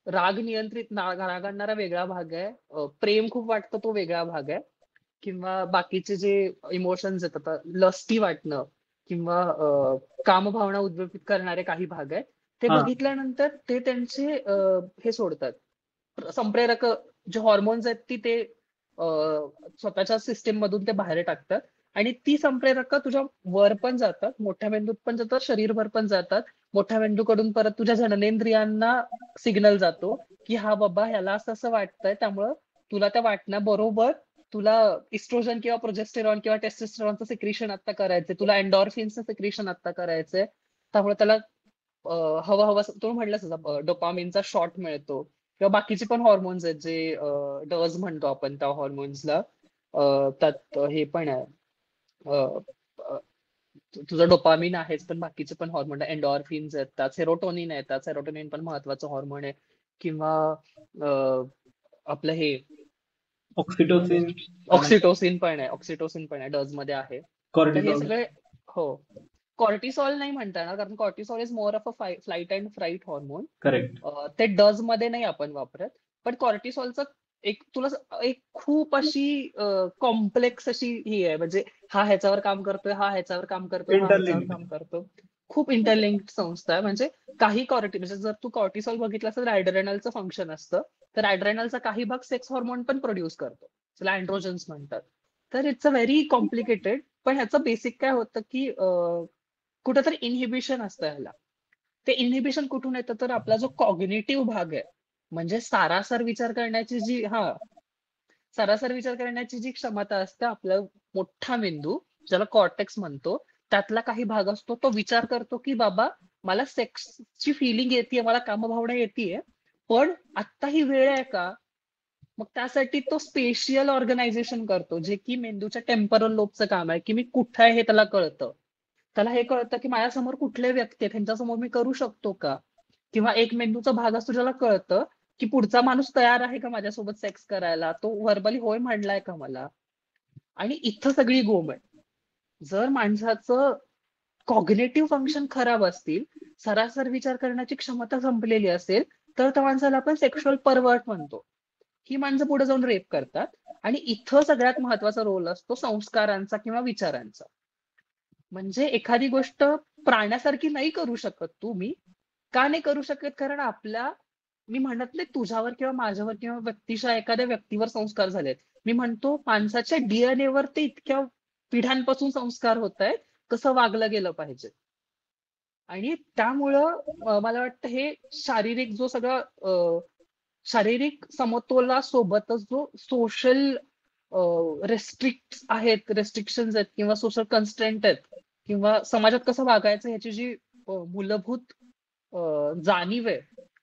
राग नियंत्रित राग आणणारा वेगळा भाग आहे, प्रेम खूप वाटतं तो वेगळा भाग आहे, किंवा बाकीचे जे इमोशन्स येतात, आता लस्टी वाटणं किंवा कामभावना उद्दीपित करणारे काही भाग आहेत, ते हा. बघितल्यानंतर ते त्यांचे हे सोडतात, संप्रेरक जे हॉर्मोन्स आहेत ती ते स्वतःच्या सिस्टीम मधून ते बाहेर टाकतात. आणि ती संप्रेरक तुझ्या वर पण जातात, मोठ्या मेंदूत पण जातात, शरीरभर पण जातात. मोठ्या मेंदूकडून परत तुझ्या जननेंद्रियांना सिग्नल जातो की हा बाबा ह्याला असं असं वाटतंय, त्यामुळं तुला त्या वाटण्याबरोबर तुला इस्ट्रोजन किंवा प्रोजेस्टेरॉन किंवा टेस्टोस्टेरॉनचं सिक्रेशन आता करायचंय, तुला एन्डॉर्फिनचं सिक्रेशन आता करायचंय. त्यामुळे त्याला हवा हवा तो म्हणलंस डोपामिनचा शॉट मिळतो, किंवा बाकीचे पण हॉर्मोन्स आहेत जे डज म्हणतो आपण त्या हॉर्मोन्सला. त्यात हे पण आहे, अ, अ, तुझं डोपामिन आहेच, पण बाकीचे पण हॉर्मोन एन्डॉर्फिन्स येतात, सेरोटोनिन येतात, सेरोटोनिन पण महत्वाचं हॉर्मोन आहे. किंवा आपलं हे ऑक्सिटोसिन आणि ऑक्सिटोसिन पण आहे, डज मध्ये आहे. तर हे कॉर्टिसॉल. सगळे, हो. कॉर्टिसॉल नाही म्हणता येणार, कारण cortisol is more of a flight and freight hormone. Correct. ते डज मध्ये नाही आपण वापरत. पण कॉर्टिसॉलचं एक तुला एक खूप अशी कॉम्प्लेक्स अशी ही आहे, म्हणजे हा ह्याच्यावर काम करतोय, हा ह्याच्यावर काम करतोय, हा ह्याच्यावर इंटरलिंक्ड. काम करतो. खूप इंटरलिंक्ड संस्था आहे. म्हणजे काही म्हणजे जर तू कॉर्टिसॉल बघितलं तर ऍड्रेनलचं फंक्शन असतं, तर ऍड्रेनलचा काही भाग सेक्स हॉर्मोन पण प्रोड्यूस करतो, त्याला अँड्रोजन्स म्हणतात. तर इट्स अ व्हेरी कॉम्प्लिकेटेड. पण ह्याचं बेसिक काय होतं की कुठेतरी इनहिबिशन असतं ह्याला. ते इनहिबिशन कुठून येतं, तर आपला जो कॉग्निटिव्ह भाग आहे, म्हणजे सरासर विचार करण्याची जी क्षमता असते आपला मोठा मेंदू, ज्याला कॉर्टेक्स म्हणतो, त्यातला काही भाग असतो तो विचार करतो की बाबा मला सेक्सची फिलिंग येते, मला कामभावना येते, पण आत्ता ही वेळ आहे का. मग त्यासाठी तो स्पेशियल ऑर्गनायझेशन करतो, जे की मेंदूच्या टेम्परल लोबचं काम आहे, की मी कुठे आहे हे त्याला कळतं. त्याला हे कळतं की माझ्यासमोर कुठले व्यक्ती आहेत, त्यांच्यासमोर मी करू शकतो का. किंवा एक मेंदूचा भाग असतो ज्याला कळतं की पुढचा माणूस तयार आहे का माझ्यासोबत सेक्स करायला, तो व्हर्बली होय म्हणलाय का मला. आणि इथं सगळी गोम आहे. जर माणसाचं कॉग्नेटिव्ह फंक्शन खराब असतील, सरासर विचार करण्याची क्षमता संपलेली असेल, तर त्या माणसाला आपण सेक्शुअल परवर्ट म्हणतो. ही माणसं पुढे जाऊन रेप करतात. आणि इथं सगळ्यात महत्वाचा रोल असतो संस्कारांचा किंवा विचारांचा. म्हणजे एखादी गोष्ट प्राण्यासारखी नाही करू शकत तू, मी का नाही करू शकत, कारण मी म्हणत नाही तुझ्यावर किंवा माझ्यावर किंवा व्यक्तीच्या एखाद्या व्यक्तीवर संस्कार झालेत. मी म्हणतो माणसाच्या डीएनए वर ते इतक्या पिढ्यांपासून संस्कार होत आहेत, कसं वागलं गेलं पाहिजे. आणि त्यामुळं मला वाटतं हे शारीरिक समतोलासोबतच जो सोशल रेस्ट्रिक्शन्स आहेत किंवा सोशल कन्स्ट्रेंट आहेत, किंवा समाजात कसं वागायचं ह्याची जी मूलभूत जाणीव आहे,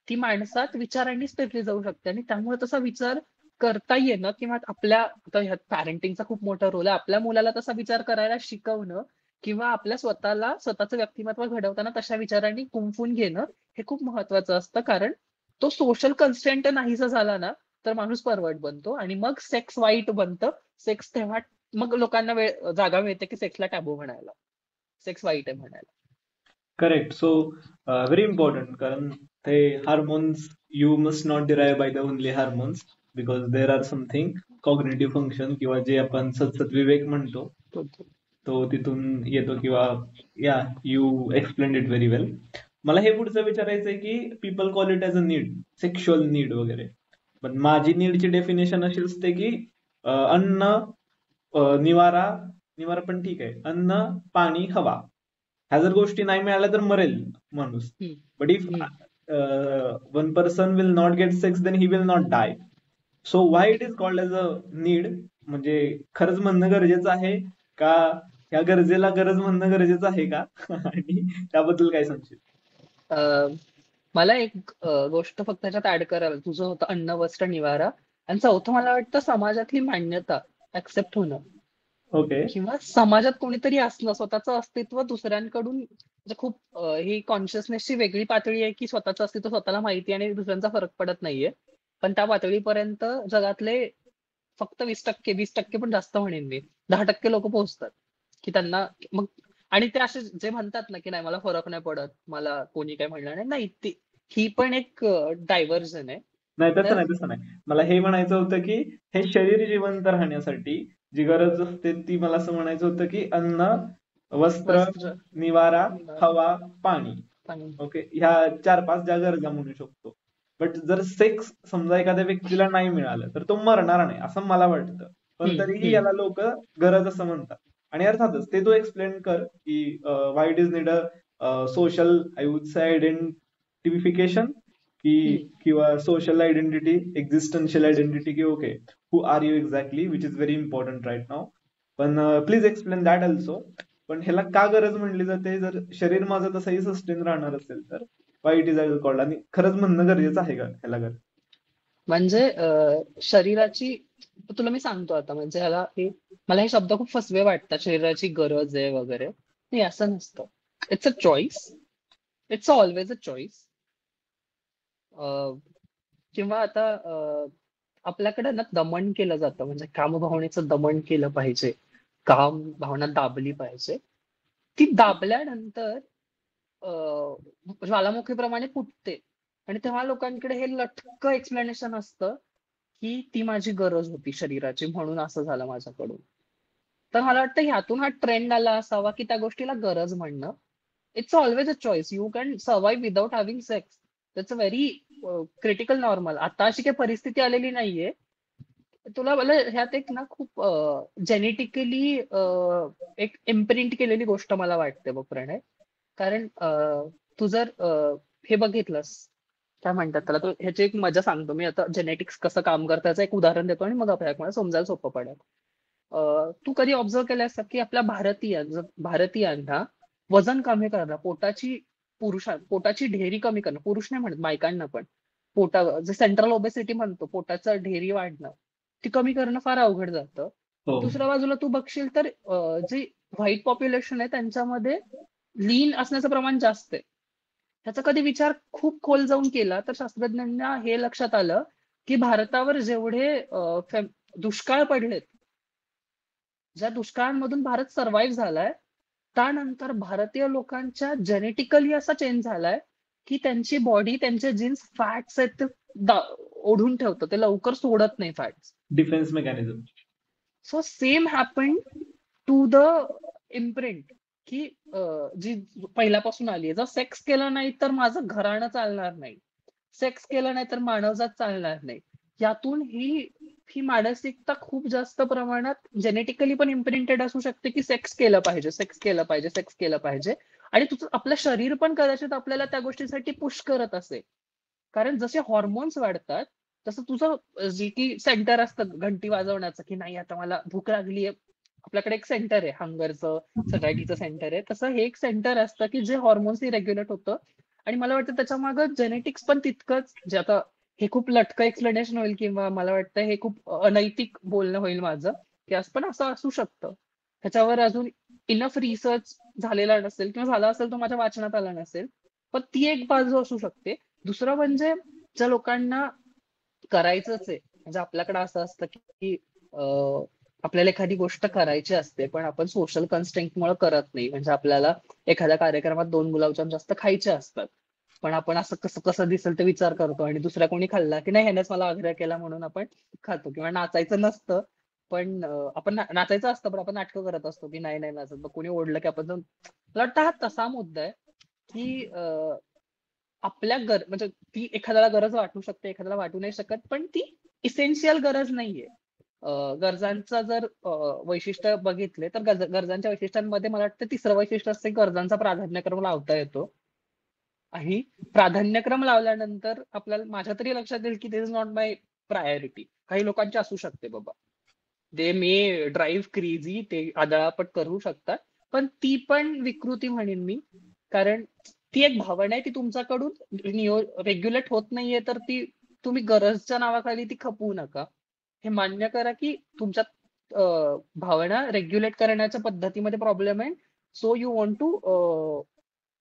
ती माणसात विचारांनीच पेरली जाऊ शकते. आणि त्यामुळे तसा विचार करता येणं, किंवा आता ह्यात पॅरेंटिंगचा खूप मोठा रोल आहे, आपल्या मुलाला तसा विचार करायला शिकवणं, किंवा आपल्या स्वतःचं व्यक्तिमत्व घडवताना तशा विचारांनी गुंफून घेणं, हे खूप महत्वाचं असतं. कारण तो सोशल कन्स्टेंट नाहीसा झाला ना, तर माणूस परवर्ट बनतो आणि मग सेक्स वाईट बनतं. सेक्स तेव्हा मग लोकांना जागा मिळते की सेक्सला टॅबू म्हणायला, सेक्स वाईट आहे म्हणायला. करेक्ट. सो व्हेरी इम्पॉर्टंट, कारण ते hormones you must not derive by the only hormones, because there are something cognitive function किंवा जे आपण सतत विवेक म्हणतो तो तिथून येतो, किंवा या यू एक्सप्लेन इट व्हेरी वेल. मला हे पुढचं विचारायचं आहे की people call it as a need, sexual need वगैरे, पण माझी नीडची डेफिनेशन अशी असते की अन्न, निवारा, निवारा पण ठीक आहे, अन्न, पाणी, हवा, ह्या जर गोष्टी नाही मिळाल्या तर मरेल माणूस. Hmm, but if hmm. One person will not get sex then he will not die. So why it is called as a need? म्हणजे खरंच म्हणणं गरजेचं आहे का? ह्या गरजेला गरज म्हणणं गरजेचं आहे का? आणि त्याबद्दल काय सांगशील? अं, मला एक गोष्ट फक्त त्याच्यात ऍड करायला, तुझं होतं अन्न, वस्त्र, निवारा, आणि चौथं मला वाटतं समाजातली मान्यता, ऍक्सेप्ट होणं, ओके. किंवा समाजात कोणीतरी असणं, स्वतःचं अस्तित्व दुसऱ्यांकडून, म्हणजे खूप ही कॉन्शियसनेसची वेगळी पातळी आहे की स्वतःचं अस्तित्व स्वतःला माहिती आणि दुसऱ्यांचा फरक पडत नाहीये. पण त्या पातळीपर्यंत जगातले फक्त 20%, 20% पण जास्त म्हणेन मी, 10% लोक पोहोचतात की त्यांना मग. आणि ते असे जे म्हणतात ना की नाही मला फरक नाही पडत, मला कोणी काय म्हणणार नाही, नाही ही पण एक डायव्हर्जन आहे. नाही, तसं तर नाही, तसं नाही. मला हे म्हणायचं होतं की हे शरीर जिवंत राहण्यासाठी जी गरज असते ती, मला असं म्हणायचं होतं की अन्न, वस्त्र, वस्त्र, निवारा, निवारा, हवा, पाणी. पाणी. ओके, ह्या 4-5 ज्या गरजा म्हणू शकतो. बट जर सेक्स समजा एखाद्या व्यक्तीला नाही मिळालं तर तो मरणार नाही असं मला वाटतं, पण हम्म, तरीही हम्म, याला लोक गरज असं म्हणतात. आणि अर्थातच ते तू एक्सप्लेन कर की why it is need a social, I would say, identification, की हम्म. किंवा सोशल आयडेंटिटी, एक्झिस्टन्शियल आयडेंटिटी, की okay who are you exactly, which is very important right now. पण प्लीज एक्सप्लेन दॅट ऑल्सो. पण ह्याला का गरज म्हणली जाते? जर शरीर माझं तसंही सस्टेन राहणार असेल तर वाय इट इज कॉल्ड, आणि खरंच म्हणणं गरजेचं आहे का ह्याला गरज? म्हणजे शरीराची, तुला मी सांगतो आता, म्हणजे मला हे शब्द खूप फसवे वाटतात, शरीराची गरज आहे वगैरे. नाही, असं नसतं. It's a choice. It's always a choice. किंवा आता आपल्याकडे ना दमन केलं जातं, म्हणजे कामभावनेचं दमन केलं पाहिजे, काम भावना दाबली पाहिजे. ती दाबल्यानंतर ज्वालामुखीप्रमाणे फुटते, आणि तेव्हा लोकांकडे हे लटकं एक्सप्लेनेशन असतं की ती माझी गरज होती शरीराची म्हणून असं झालं माझ्याकडून. तर मला वाटतं ह्यातून हा ट्रेंड आला असावा की त्या गोष्टीला गरज म्हणणं. It's always a choice. You can survive without having sex. It's a very critical normal. आता अशी काही परिस्थिती आलेली नाहीये. तुला मला ह्यात एक ना खूप जेनेटिकली एक इम्प्रिंट केलेली गोष्ट मला वाटते बघ प्रणय. कारण तू जर हे बघितलंस, काय म्हणतात त्याला, तो ह्याची एक मजा सांगतो मी आता, जेनेटिक्स कसं काम करतं याचं एक उदाहरण देतो आणि मग आपल्याला समजायला सोपं पडेल. तू कधी ऑब्झर्व केलं असतं की आपल्या भारतीयांना वजन कमी करणं, पोटाची ढेरी कमी करणं, पुरुष नाही म्हणत, बायकांना पण, जे सेंट्रल ओबेसिटी म्हणतो, पोटाचं ढेरी वाढणं, ती कमी करणं फार अवघड जातं. हो. दुसऱ्या बाजूला तू बघशील तर जे व्हाईट पॉप्युलेशन आहे त्यांच्यामध्ये लीन असण्याचं प्रमाण जास्त आहे. त्याचा कधी विचार खूप खोल जाऊन केला तर शास्त्रज्ञांना हे लक्षात आलं की भारतावर जेवढे दुष्काळ पडलेत, ज्या दुष्काळांमधून भारत सर्व्हाइव्ह झालाय, त्यानंतर भारतीय लोकांच्या जेनेटिकली असा चेंज झालाय की त्यांची बॉडी, त्यांचे जीन्स फॅट्स आहेत ते ओढून ठेवतं, ते लवकर सोडत नाही fats. Defence mechanism. So same happen to the imprint, की जी पहिल्यापासून आली आहे, जर सेक्स केलं नाही तर माझं घराणं चालणार नाही, सेक्स केलं नाही तर मानवजात चालणार नाही. यातून ही मानसिकता खूप जास्त प्रमाणात जेनेटिकली पण इम्प्रिंटेड असू शकते की सेक्स केलं पाहिजे, सेक्स केलं पाहिजे, सेक्स केलं पाहिजे. आणि तुझं आपलं शरीर पण कदाचित आपल्याला त्या गोष्टीसाठी पुश करत असेल. कारण जसे हॉर्मोन्स वाढतात तसं तुझं जे की सेंटर असतं घंटी वाजवण्याचं, की नाही आता मला भूक लागली आहे, आपल्याकडे एक सेंटर आहे हंगरचं, सटायटीचं सेंटर आहे, तसं हे एक सेंटर असतं की जे हॉर्मोन्सनी रेग्युलेट होतं. आणि मला वाटतं त्याच्या मागं जेनेटिक्स पण तितकंच, जे आता हे खूप लटकं एक्सप्लेनेशन होईल किंवा मला वाटतं हे खूप अनैतिक बोलणं होईल माझं, की पण असं असू शकतं. त्याच्यावर अजून इनफ रिसर्च झालेला नसेल किंवा झाला असेल तो माझ्या वाचनात आला नसेल, पण ती एक बाजू असू शकते. दुसरं म्हणजे ज्या लोकांना करायचंच आहे, म्हणजे आपल्याकडे असं असतं की आपल्याला एखादी गोष्ट करायची असते पण आपण सोशल कन्स्ट्रेंटमुळे करत नाही. म्हणजे आपल्याला एखाद्या कार्यक्रमात 2 गुलाबजाम जास्त खायचे असतात, पण आपण असं कसं कसं दिसेल ते विचार करतो आणि दुसऱ्या कोणी खाल्ला की नाही ह्यानेच मला आग्रह केला म्हणून आपण खातो. किंवा नाचायचं नसतं पण आपण नाचायचं असतं पण आपण नाटकं करत असतो की नाही नाही नाचत, मग कोणी ओढलं की आपण जाऊन. मला वाटतं हा तसा मुद्दा आहे की आपल्या म्हणजे ती एखाद्याला गरज वाटू शकते, एखाद्याला वाटू नाही शकत, पण ती इसेन्शियल गरज नाहीये. गरजांचं जर वैशिष्ट्य बघितले तर गरजांच्या वैशिष्ट्यांमध्ये मला वाटतं तिसरं वैशिष्ट्य असते गरजांचा प्राधान्यक्रम लावता येतो. आणि प्राधान्यक्रम लावल्यानंतर आपल्याला माझ्या तरी लक्षात येईल की दिस इज नॉट माय प्रायोरिटी. काही लोकांची असू शकते बाबा, दे मे ड्राईव्ह क्रेझी, ते आदळापट करू शकतात, पण ती पण विकृती म्हणेन मी. कारण ती एक भावना आहे, ती तुमच्याकडून रेग्युलेट होत नाहीये, तर ती तुम्ही गरजच्या नावाखाली ती खपवू नका. हे मान्य करा की तुमच्या भावना रेग्युलेट करण्याच्या पद्धतीमध्ये प्रॉब्लेम आहे. So you want to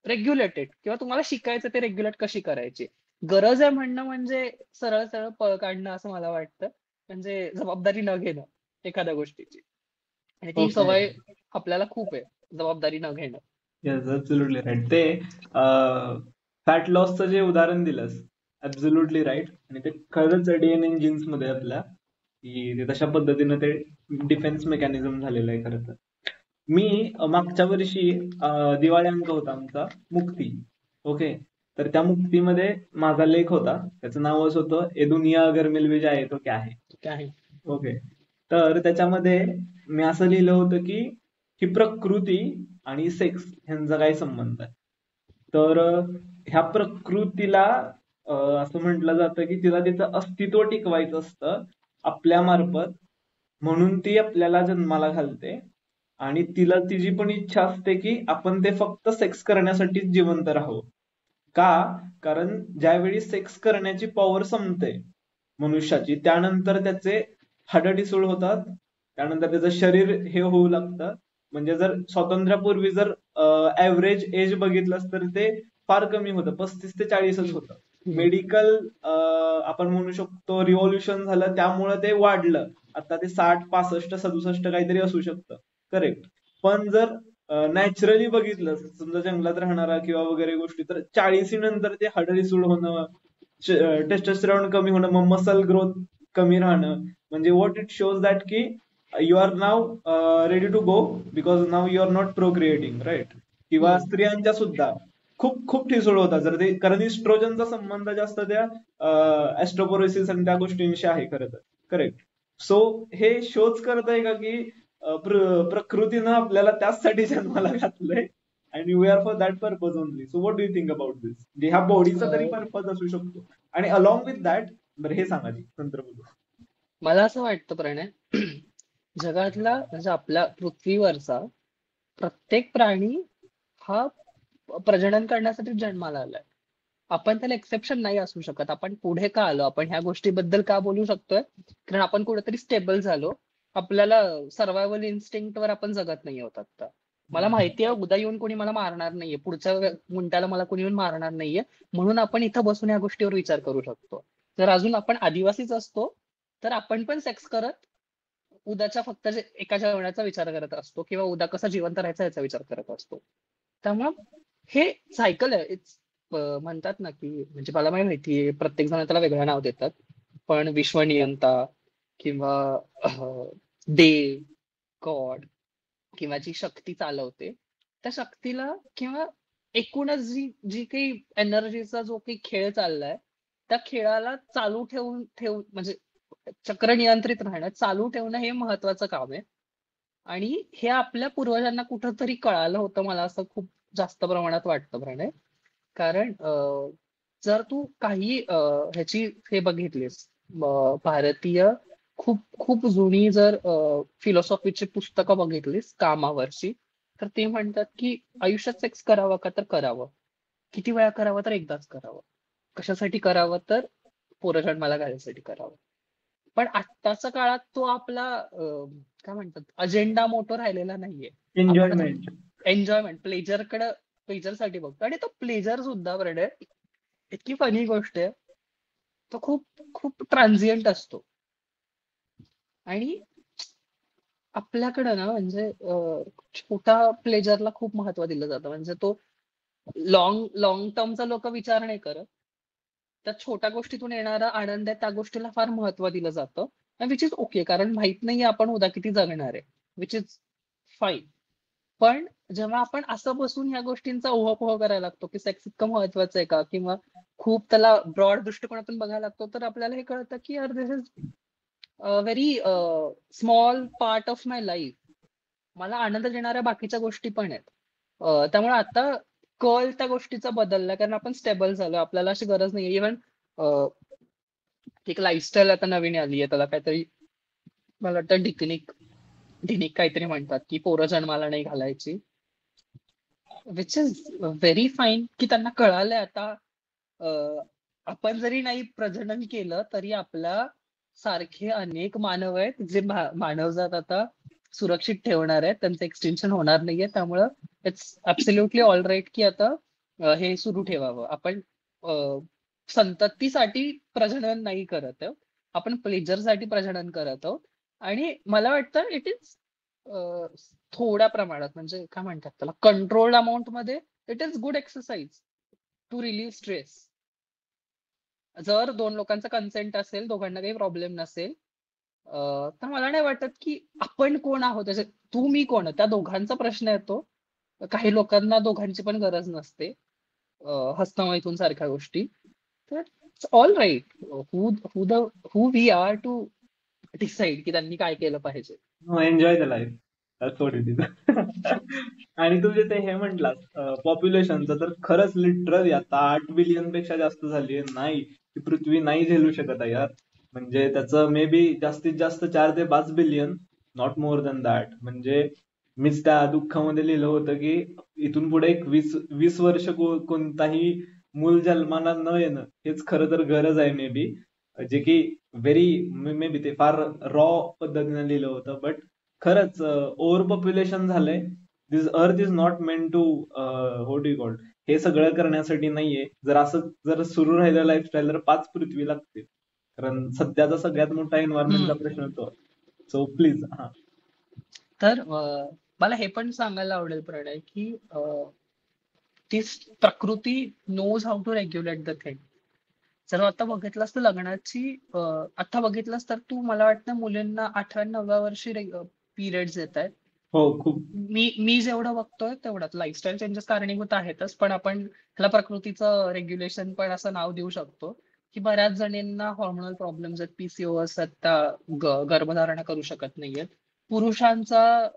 regulated, किंवा तुम्हाला शिकायचं ते रेग्युलेट कशी करायची. गरज आहे म्हणणं म्हणजे सरळ सरळ पळ काढणं असं मला वाटतं. म्हणजे जबाबदारी न घेणं एखाद्या गोष्टीची, आणि ती ओके. सवय आपल्याला खूप आहे, जबाबदारी न घेणं. Yes, absolutely right. ते फॅट लॉसचं जे उदाहरण दिलंस, ऍब्सोल्युटली राईट. आणि ते खरंच डीएनए जीन्स मध्ये आपल्या, की ते तशा पद्धतीनं ते डिफेन्स मेकॅनिझम झालेलं आहे खरं तर. मी मागच्या वर्षी दिवाळी अंक होता आमचा मुक्ती. ओके. तर त्या मुक्तीमध्ये माझा लेख होता, त्याचं नावच होतं ए दुनिया अगर मिल भी जाए तो क्या है. काय ओके. तर त्याच्यामध्ये मी असं लिहिलं होतं की ही प्रकृती आणि सेक्स ह्यांचा काय संबंध आहे. तर ह्या प्रकृतीला असं म्हटलं जातं की तिला तिचं अस्तित्व टिकवायचं असतं आपल्या मार्फत, म्हणून ती आपल्याला जन्माला घालते. आणि तिला तिची पण इच्छा असते की आपण ते फक्त सेक्स करण्यासाठीच जिवंत राहावं. का? कारण ज्यावेळी सेक्स करण्याची पॉवर संपते मनुष्याची, त्यानंतर त्याचे हाडं होतात, त्यानंतर त्याचं शरीर हे होऊ लागतं. म्हणजे जर स्वातंत्र्यापूर्वी जर ऍव्हरेज एज बघितलं तर ते फार कमी होतं, 35 ते 40च होतं. मेडिकल आपण म्हणू शकतो रिव्हॉल्युशन झालं त्यामुळे ते वाढलं, आता ते 60, 65, 67 काहीतरी असू शकतं. करेक्ट. पण जर नॅचरली बघितलं, समजा जंगलात राहणारा किंवा वगैरे गोष्टी, तर 40 नंतर ते हाडं रिसूड होणं, टेस्टोस्टेरॉन कमी होणं, मग मसल ग्रोथ कमी राहणं. म्हणजे व्हॉट इट शोज दॅट की you are now ready to go, because now you are not procreating, right. किंवा स्त्रियांच्या सुद्धा खूप खूप ठिसूळ होता जर ते, कारण इस्ट्रोजनचा संबंध जास्त त्या ऍस्ट्रोपोरोसिस आणि त्या गोष्टींशी आहे खरं तर. करेक्ट. सो हे शोच करत आहे का की प्रकृतीनं आपल्याला त्याचसाठी जन्माला घातलंय, आणि we are for that purpose only. So what do you think about this? म्हणजे ह्या बॉडीचा तरी पर्पज असू शकतो, आणि अलॉंग विथ दॅट, बरं हे सांगा जी, नंतर बोलू. मला असं वाटतं प्रणय, जगातला म्हणजे आपल्या पृथ्वीवरचा प्रत्येक प्राणी हा प्रजनन करण्यासाठी जन्माला आलाय. आपण त्याला एक्सेप्शन नाही असू शकत. आपण पुढे का आलो, आपण ह्या गोष्टीबद्दल का बोलू शकतोय, कारण आपण कुठेतरी स्टेबल झालो. आपल्याला सर्व्हायव्हल इन्स्टिंक्ट वर आपण जगत नाही होत आता. मला माहिती आहे उद्या येऊन कोणी मला मारणार नाहीये, पुढच्या मिनिटाला मला कोणी येऊन मारणार नाहीये, म्हणून आपण इथं बसून या गोष्टीवर विचार करू शकतो. जर अजून आपण आदिवासीच असतो तर आपण पण सेक्स करत उद्याच्या फक्त एका जेवणाचा विचार करत असतो, किंवा उद्या कसं जिवंत राहायचा याचा विचार करत असतो. त्यामुळं हे सायकल आहे. म्हणतात ना की, म्हणजे मला माहितीये प्रत्येक जण त्याला वेगळं नाव देतात, पण विश्वनियंता किंवा देव, गॉड, किंवा जी शक्ती चालवते त्या शक्तीला, किंवा एकूणच जी जी काही एनर्जीचा जो काही खेळ चाललाय त्या खेळाला चालू ठेवून म्हणजे चक्र नियंत्रित राहणं, चालू ठेवणं हे महत्वाचं काम आहे. आणि हे आपल्या पूर्वजांना कुठंतरी कळालं होतं, मला असं खूप जास्त प्रमाणात वाटतं प्रणय. कारण जर तू काही ह्याची हे बघितलीस, भारतीय खूप खूप जुनी जर फिलॉसॉफीची पुस्तकं बघितलीस कामावरची, तर ते म्हणतात की आयुष्यात सेक्स करावं का, तर करावं. किती वेळा करावं, तर एकदाच करावं. कशासाठी करावं, तर पोरजन्माला घालायसाठी करावं. पण आत्ताच्या काळात तो आपला काय म्हणतात अजेंडा मोठा राहिलेला नाहीये. आपण एन्जॉयमेंट. एन्जॉयमेंट, प्लेजरसाठी बघतो. आणि तो प्लेजर सुद्धा बरं, इतकी फनी गोष्ट आहे, तो खूप खूप ट्रान्झियंट असतो. आणि आपल्याकडं ना म्हणजे छोट्या प्लेजरला खूप महत्व दिलं जातं. म्हणजे तो लॉंग लॉंग टर्मचा लोक विचार नाही करत. त्या छोट्या गोष्टीतून येणारा आनंद आहे त्या गोष्टीला फार महत्व दिलं जातं. विच इज ओके, कारण माहित नाहीये आपण उद्या किती जगणार आहे. Which is fine. पण जेव्हा आपण असं बसून ह्या गोष्टींचा उहापोह करायला लागतो की सेक्स इतकं महत्वाचं आहे का, किंवा खूप त्याला ब्रॉड दृष्टिकोनातून बघायला लागतो, तर आपल्याला हे कळतं की यार this is very small part of my life. मला आनंद देणाऱ्या बाकीच्या गोष्टी पण आहेत. त्यामुळे आता कल त्या गोष्टीचा बदलला, कारण आपण स्टेबल झालो. आपल्याला अशी गरज नाहीये. इव्हन एक लाईफस्टाईल आता नवीन आली आहे, त्याला काहीतरी मला वाटतं ढिकनिक ढिनिक काहीतरी म्हणतात, की पोरं जन्माला नाही घालायची. विच इज व्हेरी फाईन, की त्यांना कळालंय आता. अं, आपण जरी नाही प्रजनन केलं तरी आपल्या सारखे अनेक मानव आहेत जे मानवजात आता सुरक्षित ठेवणार आहेत, त्यांचं एक्सटेन्शन होणार नाहीये. त्यामुळं इट्स ऍब्सोल्युटली ऑल राईट की आता हे सुरू ठेवावं. आपण अं, संततीसाठी प्रजनन नाही करत आहोत, आपण प्लेजरसाठी प्रजनन करत आहोत. आणि मला वाटतं इट इज थोड्या प्रमाणात, म्हणजे काय म्हणतात त्याला, कंट्रोल्ड अमाऊंट मध्ये it is good exercise to relieve stress. जर दोन लोकांचा कन्सेंट असेल, दोघांना काही प्रॉब्लेम नसेल, तर मला नाही वाटत की आपण कोण आहोत. जसे तू मी कोण आहे, त्या दोघांचा प्रश्न येतो. काही लोकांना दोघांची पण गरज नसते. हसणं मैथून सारख्या गोष्टी. तर all right, who who the who we are to decide की त्यांनी काय केलं पाहिजे. Enjoy the life, that's what it is. आणि तू जे ते हे म्हटलास पॉप्युलेशनचं, तर खरंच लिटरली आता 8 बिलियन पेक्षा जास्त झाली आहे. नाही, ही पृथ्वी नाही झेलू शकत आहे यार. म्हणजे त्याचं मे बी जास्तीत जास्त 4 ते 5 billion, not more than that. म्हणजे मीच त्या दुःखामध्ये लिहिलं होतं की इथून पुढे एक 20 वर्ष कोणताही मूल जन्माला न येणं हेच खरं तर गरज आहे मे बी. जे की व्हेरी, मे बी ते फार रॉ पद्धतीने लिहिलं होतं. बट खरंच ओव्हर पॉप्युलेशन झालंय. This earth is not meant to what you called, हे सगळं करण्यासाठी नाहीये. जर असं जर सुरू राहिलं लाईफस्टाईल तर 5 पृथ्वी लागतील. कारण सध्याचा सगळ्यात मोठा एन्व्हायरमेंटचा हम्म. प्रश्न तो. So please. हा. तर मला हे पण सांगायला आवडेल प्रणय की ती प्रकृती knows how to regulate the thing. जर आता बघितलंस तर लग्नाची आता बघितलंस तर तू, मला वाटतं मुलींना 8व्या 9व्या वर्षी पिरियड्स येत आहेत. हो, खूप. मी जेवढं बघतोय तेवढ्यात लाईफस्टाईल चेंजेस कारणीभूत आहेतच, पण आपण त्याला प्रकृतीचं रेग्युलेशन पण असं नाव देऊ शकतो. की बऱ्याच जणींना हॉर्मोनल प्रॉब्लेम्स आहेत, पीसीओएस आहेत, त्या गर्भधारणा करू शकत नाहीयेत. पुरुषांचा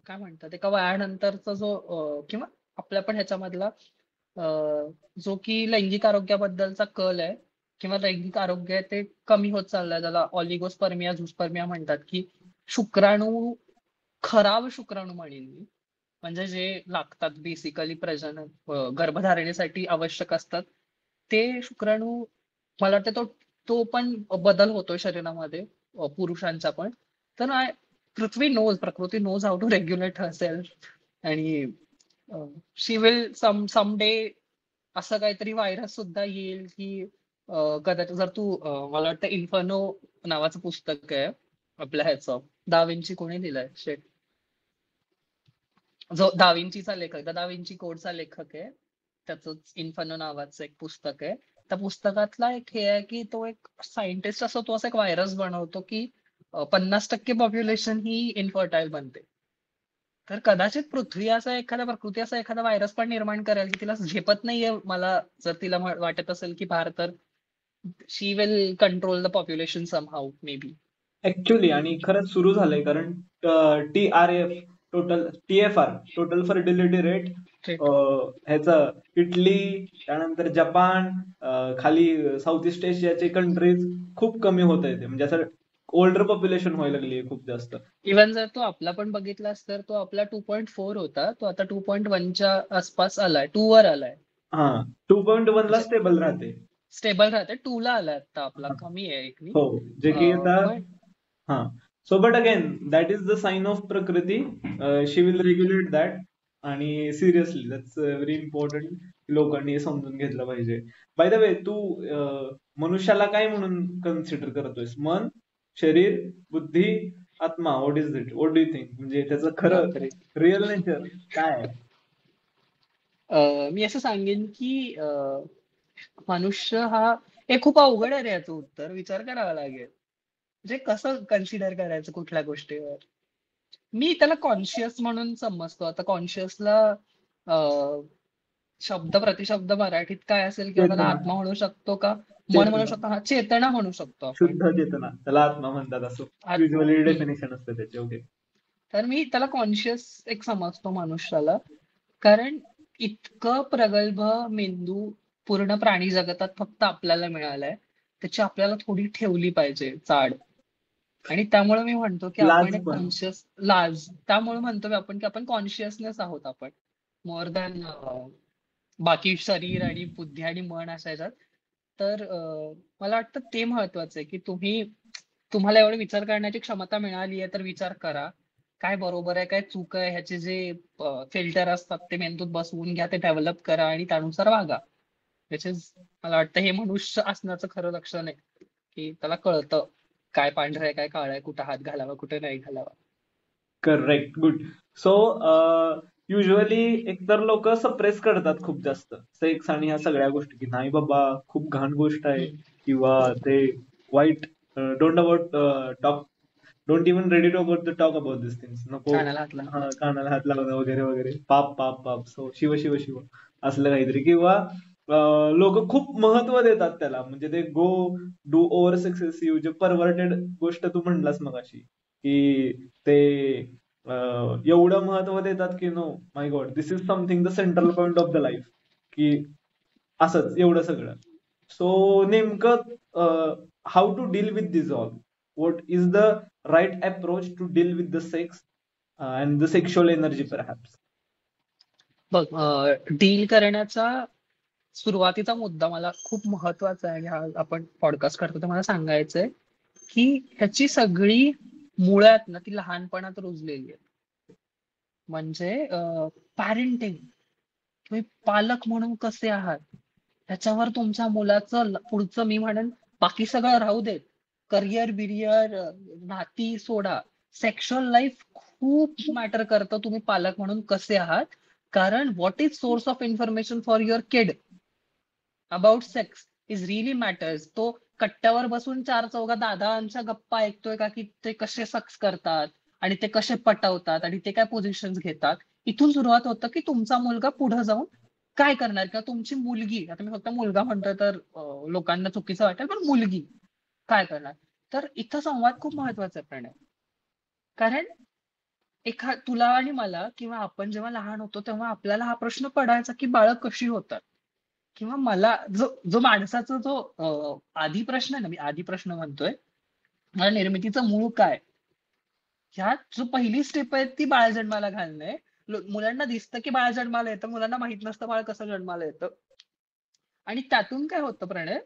काय म्हणतात, एका वयानंतरचा जो किंवा आपल्या पण ह्याच्यामधला जो की लैंगिक आरोग्याबद्दलचा कल आहे किंवा लैंगिक आरोग्य आहे ते कमी होत चाललंय. ज्याला ऑलिगोस्पर्मिया झुस्पर्मिया म्हणतात, की शुक्राणू, खराब शुक्राणू म्हणेन मी, म्हणजे जे लागतात बेसिकली प्रजनन गर्भधारणेसाठी आवश्यक असतात, ते शुक्राणू, मला वाटतं तो तो पण बदल होतोय शरीरामध्ये पुरुषांचा पण. तर पृथ्वी नोज प्रकृती knows how to regulate herself. आणि शी विल सम डे असं काहीतरी व्हायरस सुद्धा येईल की कदाचित जर तू मला वाटतं इन्फर्नो नावाचं पुस्तक आहे आपल्या ह्याचं, दाविंची कोणी लिहिलंय शेट, जो दाविंचीचा लेखक, द दाविंची कोडचा लेखक आहे, त्याच इन्फर्नो नावाचं एक पुस्तक आहे. त्या पुस्तकातला एक हे आहे की तो एक सायंटिस्ट असो, तो असा एक व्हायरस बनवतो की 50% पॉप्युलेशन ही इनफर्टाईल बनते. तर कदाचित पृथ्वी असा एखादा, प्रकृती असा एखादा व्हायरस पण निर्माण करेल की तिला झेपत नाहीये. मला जर तिला वाटत असेल की भारत, तर she will control the population somehow maybe. Actually आणि खरंच सुरू झालंय. कारण TRF, total TFR, total fertility rate, ह्याचं इटली, त्यानंतर जपान, खाली साऊथ ईस्ट एशियाचे कंट्रीज खूप कमी होत आहे. म्हणजे असं ओल्डर पॉप्युलेशन व्हायला लागली खूप जास्त. इव्हन जर तो आपला पण बघितलास तर तो आपला 2.4 होता, तो आता 2.1च्या आसपास आलाय, 2 वर आलाय. हा, 2.1 ला म्हणजे स्टेबल राहते. स्टेबल राहते, 2 ला आलाय आता आपला, कमी आहे एकनी. हो, जे की आता. पण हा. So but again that is the sign of प्रकृती. She will regulate that. आणि सिरियसली दॅट्स व्हेरी इम्पॉर्टंट. लोकांनी हे समजून घेतलं पाहिजे. बाय द वे, तू मनुष्याला काय म्हणून कन्सिडर करतोयस? मन, शरीर, बुद्धी, आत्मा, what is it, what do you think, म्हणजे त्याचं खरं बापरे. रिअल नेचर काय आहे? मी असं सांगेन की मनुष्य हा, हे खूप अवघड आहे रे याचं उत्तर, विचार करावा लागेल. म्हणजे कसं कन्सिडर करायचं कुठल्या गोष्टीवर. मी त्याला कॉन्शियस म्हणून समजतो. आता कॉन्शियसला शब्द प्रतिशब्द मराठीत काय असेल, किंवा त्याला चेतना. आत्मा म्हणू शकतो का, मन म्हणू चेतना. शकतो, हा चेतना म्हणू शकतो आपण. शुद्ध चेतना, त्याला आत्मा म्हणतात असं युजली हम्म. डेफिनेशन असतं त्याचे. ओके. तर मी त्याला कॉन्शियस एक समजतो मनुष्याला. कारण इतकं प्रगल्भ मेंदू पूर्ण प्राणी जगतात फक्त आपल्याला मिळालाय. त्याची आपल्याला थोडी ठेवली पाहिजे चाड. आणि त्यामुळे मी म्हणतो की आपण लाज एक पण. कॉन्शियस, लाज, त्यामुळे म्हणतो की आपण कॉन्शियसनेस आहोत आपण, मोर दॅन बाकी शरीर आणि बुद्धी आणि मन असायच्यात. तर मला वाटतं ते महत्वाचं आहे की तुम्हाला एवढे विचार करण्याची क्षमता मिळाली आहे, तर विचार करा. काय बरोबर आहे, काय चूक आहे, ह्याचे जे फिल्टर असतात ते मेंदूत बसवून घ्या, ते डेव्हलप करा आणि त्यानुसार वागा. विच इज, मला वाटतं हे मनुष्य असण्याचं खरं लक्षण आहे, की त्याला कळतं काय पांढरं आहे, काय काळं आहे, कुठं हात घालावा, कुठे नाही घालावा. Correct, good. सो युजली एकतर लोक सप्रेस करतात खूप जास्त सेक्स आणि ह्या सगळ्या गोष्टी, की नाही बाबा खूप घाण गोष्ट आहे, हम्म. किंवा ते वाईट, don't about talk, don't even ready to about the talk about this things, नको. कानाला हात लावा. हा, कानाला हात लावणं वगैरे वगैरे, पाप पाप पाप, सो शिव शिव शिव, असलं काहीतरी. किंवा लोक खूप महत्व देतात त्याला, म्हणजे ते गो डू ओव्हर सक्सेसिव्ह, जे परवर्टेड गोष्ट तू म्हणलास मगाशी, की ते एवढं महत्व देतात की no my god, this is something the central point of the life, की असंच एवढं सगळं. सो नेमकं how to deal with this all, what is the right approach to deal with the sex and the sexual energy perhaps? बघ, deal करण्याचा सुरुवातीचा मुद्दा मला खूप महत्वाचा आहे, हा आपण पॉडकास्ट करतो तर मला सांगायचंय की ह्याची सगळी मुळं आहेत ना, ती लहानपणात रुजलेली आहेत. म्हणजे पॅरेंटिंग, तुम्ही पालक म्हणून कसे आहात, ह्याच्यावर तुमच्या मुलाचं पुढचं, मी म्हणेन बाकी सगळं राहू देत, करिअर बिरियर, नाती सोडा, सेक्शुअल लाईफ खूप मॅटर करतं तुम्ही पालक म्हणून कसे आहात. कारण what is source of information for your kid about sex is really matters. तो कट्ट्यावर बसून चार चौघा दादांच्या गप्पा ऐकतोय का, की ते कसे सक्स करतात आणि ते कसे पटवतात आणि ते काय पोझिशन घेतात. इथून सुरुवात होतं की तुमचा मुलगा पुढे जाऊन काय करणार, किंवा तुमची मुलगी, आता मी फक्त मुलगा म्हणतोय तर लोकांना चुकीचं वाटेल, पण मुलगी काय करणार. तर इथं संवाद खूप महत्वाचा आहे प्रणय. कारण तुला आणि मला, किंवा आपण जेव्हा लहान होतो तेव्हा आपल्याला हा प्रश्न पडायचा की बाळं कशी होतात. किंवा मला जो जो माणसाचा जो आधी प्रश्न आहे ना, मी आधी प्रश्न म्हणतोय, मला निर्मितीचं मूळ काय, ह्यात जो पहिली स्टेप आहे ती बाळ जन्माला घालणे. मुलांना दिसतं की बाळ जन्माला येतं, मुलांना माहित नसतं बाळ कसं जन्माला येतं. आणि त्यातून काय होतं प्रणय,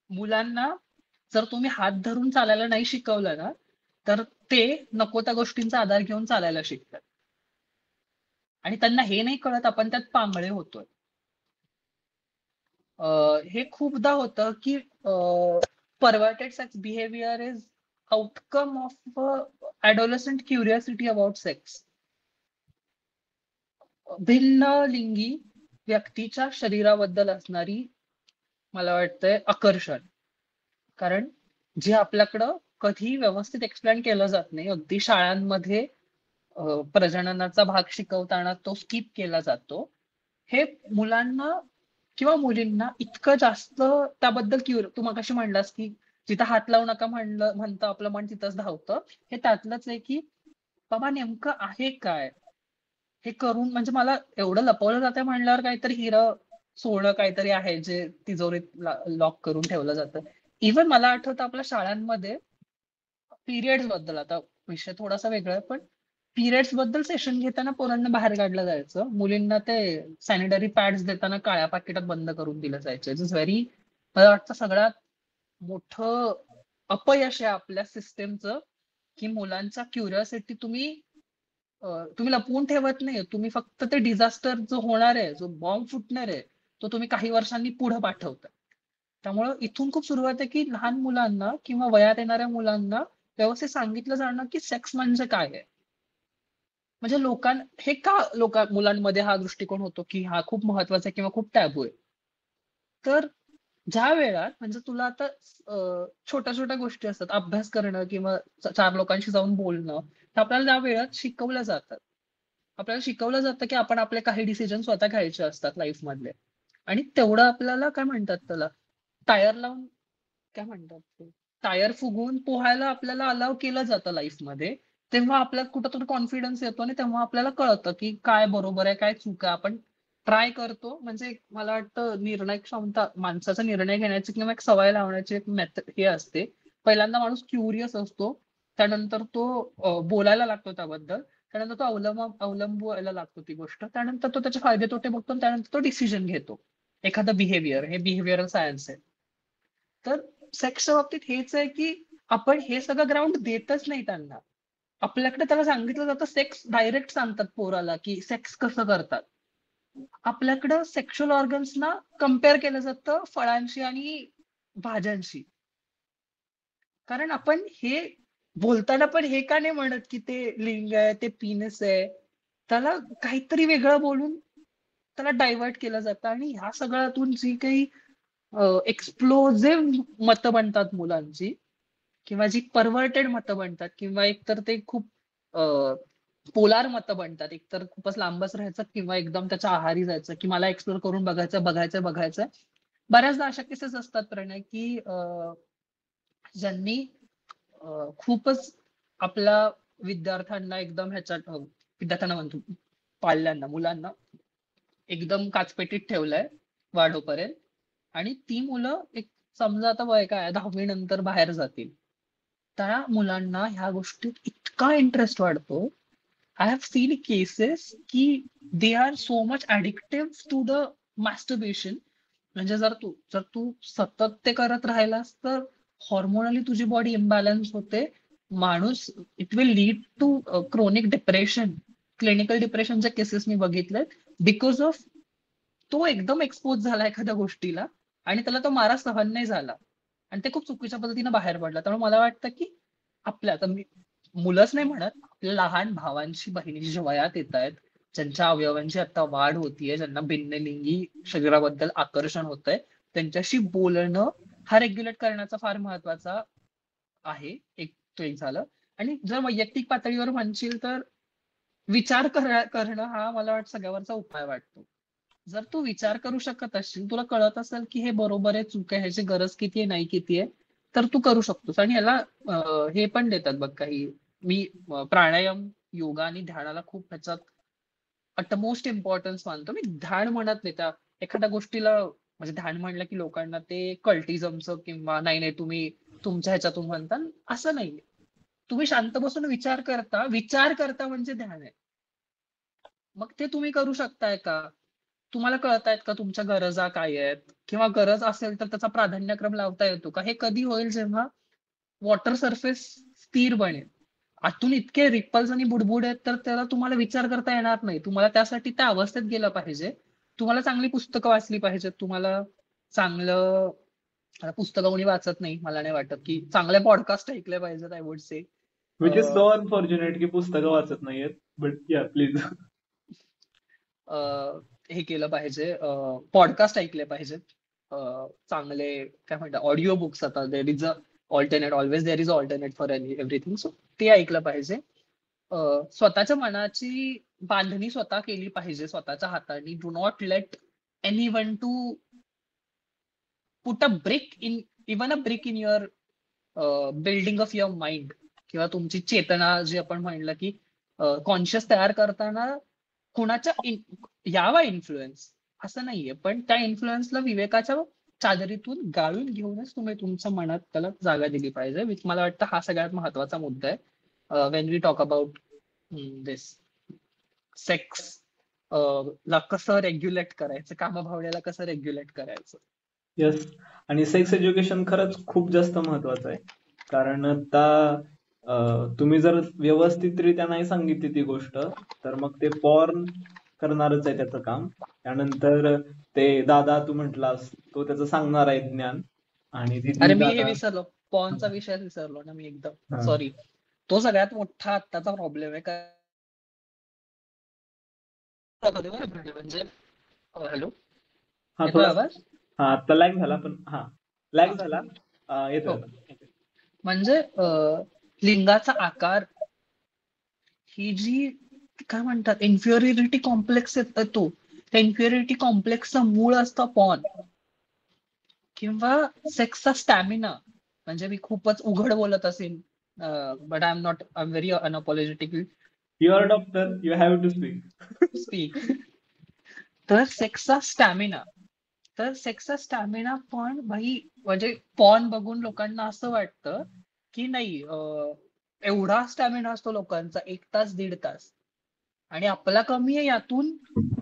मुलांना जर तुम्ही हात धरून चालायला नाही शिकवलं ना, तर ते नको त्या गोष्टींचा आधार घेऊन चालायला शिकतात. आणि त्यांना हे नाही कळत आपण त्यात पांगळे होतोय. हे खूपदा होतं की perverted sex behaviour is outcome of adolescent curiosity about sex. भिन्न लिंगी व्यक्तीच्या शरीराबद्दल असणारी, मला वाटतंय, आकर्षण. कारण जे आपल्याकडं कधी व्यवस्थित एक्सप्लेन केलं जात नाही, अगदी शाळांमध्ये प्रजननाचा भाग शिकवताना तो स्किप केला जातो. हे मुलांना किंवा मुलींना इतकं जास्त त्याबद्दल तू मगाशी म्हणलास की जिथं हात लावू नका म्हणतं आपलं मन तिथंच धावतं. हे त्यातलंच आहे की बाबा नेमकं आहे काय हे करून, म्हणजे मला एवढं लपवलं जातं म्हणल्यावर काहीतरी हिरं सोनं काहीतरी आहे जे तिजोरीत लॉक करून ठेवलं जातं. इव्हन मला आठवतं आपल्या शाळांमध्ये पिरियड्स बद्दल, आता विषय थोडासा वेगळा आहे, पण पिरियड्स बद्दल सेशन घेताना पोरांना बाहेर काढलं जायचं, मुलींना ते सॅनिटरी पॅड्स देताना काळ्या पाकिटात बंद करून दिलं जायचं. इट इज व्हेरी, मला वाटतं सगळ्यात मोठं अपयश आहे आपल्या सिस्टेमचं, की मुलांचा क्युरिओसिटी तुम्ही लपवून ठेवत नाही, तुम्ही फक्त ते डिझास्टर जो होणार आहे, जो बॉम्ब फुटणार आहे, तो तुम्ही काही वर्षांनी पुढे पाठवता. त्यामुळं इथून खूप सुरुवात आहे की लहान मुलांना किंवा वयात येणाऱ्या मुलांना व्यवस्थित सांगितलं जाणं की सेक्स म्हणजे काय आहे. म्हणजे हे का मुलांमध्ये हा दृष्टिकोन होतो की हा खूप महत्वाचा आहे किंवा खूप टॅबू आहे. तर ज्या वेळात म्हणजे तुला आता छोट्या छोट्या गोष्टी असतात, अभ्यास करणं किंवा चार लोकांशी जाऊन बोलणं, तर आपल्याला त्या वेळात शिकवल्या जातात. आपल्याला शिकवलं जातं की आपण आपले काही डिसिजन स्वतः घ्यायचे असतात लाईफ मधले. आणि तेवढं आपल्याला काय म्हणतात त्याला, टायर लावून, काय म्हणतात ते, टायर फुगवून पोहायला आपल्याला अलाव केलं जातं लाईफ मध्ये. तेव्हा आपल्याला कुठंतरी कॉन्फिडन्स येतो आणि तेव्हा आपल्याला कळतं की काय बरोबर आहे काय चूक आहे. आपण ट्राय करतो. म्हणजे मला वाटतं निर्णय क्षमता, माणसाचा निर्णय घेण्याची किंवा एक सवय लावण्याची एक मेथड हे असते. पहिल्यांदा माणूस क्युरियस असतो, त्यानंतर तो बोलायला लागतो त्याबद्दल, त्यानंतर तो अवलंबवायला लागतो ती गोष्ट, त्यानंतर तो त्याचे फायदे तोटे बघतो आणि त्यानंतर तो डिसिजन घेतो. एखादं बिहेवियर, हे बिहेवियरल सायन्स आहे. तर सेक्सच्या बाबतीत हेच आहे की आपण हे सगळं ग्राउंड देतच नाही त्यांना. आपल्याकडे त्याला सांगितलं जातं, सेक्स डायरेक्ट सांगतात पोराला की सेक्स कसं करतात. आपल्याकडं सेक्शुअल ऑर्गन्सना कम्पेअर केलं जातं फळांशी आणि भाज्यांशी. कारण आपण हे बोलताना पण हे का नाही म्हणत की ते लिंग आहे, ते पीनस आहे. त्याला काहीतरी वेगळं बोलून त्याला डायव्हर्ट केलं जातं. आणि ह्या सगळ्यातून जी काही एक्सप्लोजिव्ह मतं बनतात मुलांची, किंवा जी परवर्टेड मतं बनतात, किंवा एकतर ते खूप पोलार मतं बनतात, एकतर खूपच लांबच राहायचं किंवा एकदम त्याच्या आहारी जायचं की मला एक्सप्लोर करून बघायचं बघायचं बघायचं. बऱ्याचदा अशा केसेस असतात प्रणय की ज्यांनी खूपच आपल्या विद्यार्थ्यांना एकदम विद्यार्थ्यांना म्हणतो, पाल्यांना, मुलांना एकदम काचपेटीत ठेवलंय वाढोपर्यंत. आणि ती मुलं एक, समजा आता वय काय 10वी नंतर बाहेर जातील, त्या मुलांना ह्या गोष्टीत इतका इंटरेस्ट वाढतो. आय हॅव सीन केसेस की they are so much addictive to the masturbation. म्हणजे जर तू सतत ते करत राहिलास तर हॉर्मोनली तुझी बॉडी इम्बॅलन्स होते. माणूस, it will lead to chronic depression. Clinical डिप्रेशनचे केसेस मी बघितलेत, बिकॉज ऑफ तो एकदम एक्सपोज झाला एखाद्या गोष्टीला आणि त्याला तो मारा सहन नाही झाला आणि ते खूप चुकीच्या पद्धतीने बाहेर पडला. त्यामुळे मला वाटतं की आता मी मुलंच नाही म्हणत, आपल्या लहान भावांची बहिणीची जे वयात येत आहेत, ज्यांच्या अवयवांची आता वाढ होतीये, ज्यांना भिन्नलिंगी शरीराबद्दल आकर्षण होतंय, त्यांच्याशी बोलणं हा रेग्युलेट करण्याचा फार महत्वाचा आहे. तो एक झालं. आणि जर वैयक्तिक पातळीवर म्हणशील तर करणं हा मला वाटतं सगळ्यावरचा उपाय वाटतो. जर तू विचार करू शकत असशील, तुला कळत असेल की हे बरोबर आहे चूक आहे, ह्याची गरज किती आहे नाही किती आहे, तर तू करू शकतोस. आणि याला हे पण देतात बघ काही. मी प्राणायाम, योगा आणि ध्यानाला खूप ह्याच्यात अटमोस्ट इम्पॉर्टन्स मानतो. मी ध्यान म्हणत नाही त्या एखाद्या गोष्टीला, म्हणजे ध्यान म्हणलं की लोकांना ते कल्टिझमचं किंवा नाही नाही तुम्ही तुमच्या ह्याच्यातून म्हणता, असं नाही. तुम्ही शांत बसून विचार करता म्हणजे ध्यान आहे. मग ते तुम्ही करू शकताय का? तुम्हाला कळतायत का तुमच्या गरजा काय आहेत? किंवा गरज असेल तर त्याचा प्राधान्यक्रम लावता येतो का? हे कधी होईल जेव्हा वॉटर सरफेस स्थिर बनेल. आतून इतके रिपल्स आणि बुडबुड आहेत तर त्याला तुम्हाला विचार करता येणार नाही. तुम्हाला त्यासाठी त्या अवस्थेत गेलं पाहिजे. तुम्हाला चांगली पुस्तकं वाचली पाहिजेत. तुम्हाला चांगलं, आता पुस्तकं कोणी वाचत नाही मला नाही वाटत, की चांगले पॉडकास्ट ऐकले पाहिजेत, I would say. Which is so unfortunate की पुस्तकं वाचत नाहीयेत. बट या प्लीज. हे केलं पाहिजे, पॉडकास्ट ऐकले पाहिजेत. चांगले, काय म्हणतात, ऑडिओ बुक्स. आता there is a alternate, always there is alternate for everything. So ते ऐकलं पाहिजे. स्वतःच्या मनाची बांधणी स्वतः केली पाहिजे स्वतःच्या हाताने. Do not let any one two put a brick in, even a brick in your building of your mind. किंवा तुमची चेतना, जी आपण म्हणलं की कॉन्शियस तयार करताना कुणाच्या यावा इन्फ्लुएन्स, असं नाहीये, पण त्या इन्फ्लुएन्सला विवेकाच्या चादरीतून गाळून घेऊनच तुम्ही तुमच्या मनात त्याला जागा दिली पाहिजे. मला वाटतं हा सगळ्यात महत्वाचा मुद्दा आहे when we talk about this sex. ला कसं रेग्युलेट करायचं, कामभावनेला कसं रेग्युलेट करायचं. येस. आणि सेक्स एज्युकेशन खरंच खूप जास्त महत्वाचं आहे. कारण आता तुम्ही जर व्यवस्थितरित्या नाही सांगितली ती गोष्ट, तर मग ते पॉर्न करणारच आहे त्याचं काम. त्यानंतर ते दादा तू म्हटलास, तो त्याचं सांगणार आहे ज्ञान. आणि अरे दीदी मी हे दादा. विसरलो, पॉनचा विषय विसरलो ना मी एकदम, हा. सॉरी. तो सगळ्यात मोठा आत्ताचा प्रॉब्लेम आहे. म्हणजे हॅलो, हा येतोय थोडा. आवाज? हा आता लॅग झाला पण हा लॅग हा, झाला. येतोय हो. आता. म्हणजे लिंगाचा आकार ही जी काय म्हणतात इन्फिरियरिटी कॉम्प्लेक्स येतो, त्या इन्फिरियरिटी कॉम्प्लेक्सचं मूळ असतं पॉन किंवा सेक्सचा स्टॅमिना. म्हणजे मी खूपच उघड बोलत असेल, but I am very unapologetic you are doctor, you have to speak. Speak. तर सेक्सचा स्टॅमिना, तर सेक्सचा स्टॅमिना पण भाई, म्हणजे पॉन बघून लोकांना असं वाटतं की नाही, एवढा स्टॅमिना असतो लोकांचा, 1 तास 1.5 तास, आणि आपला कमी आहे. यातून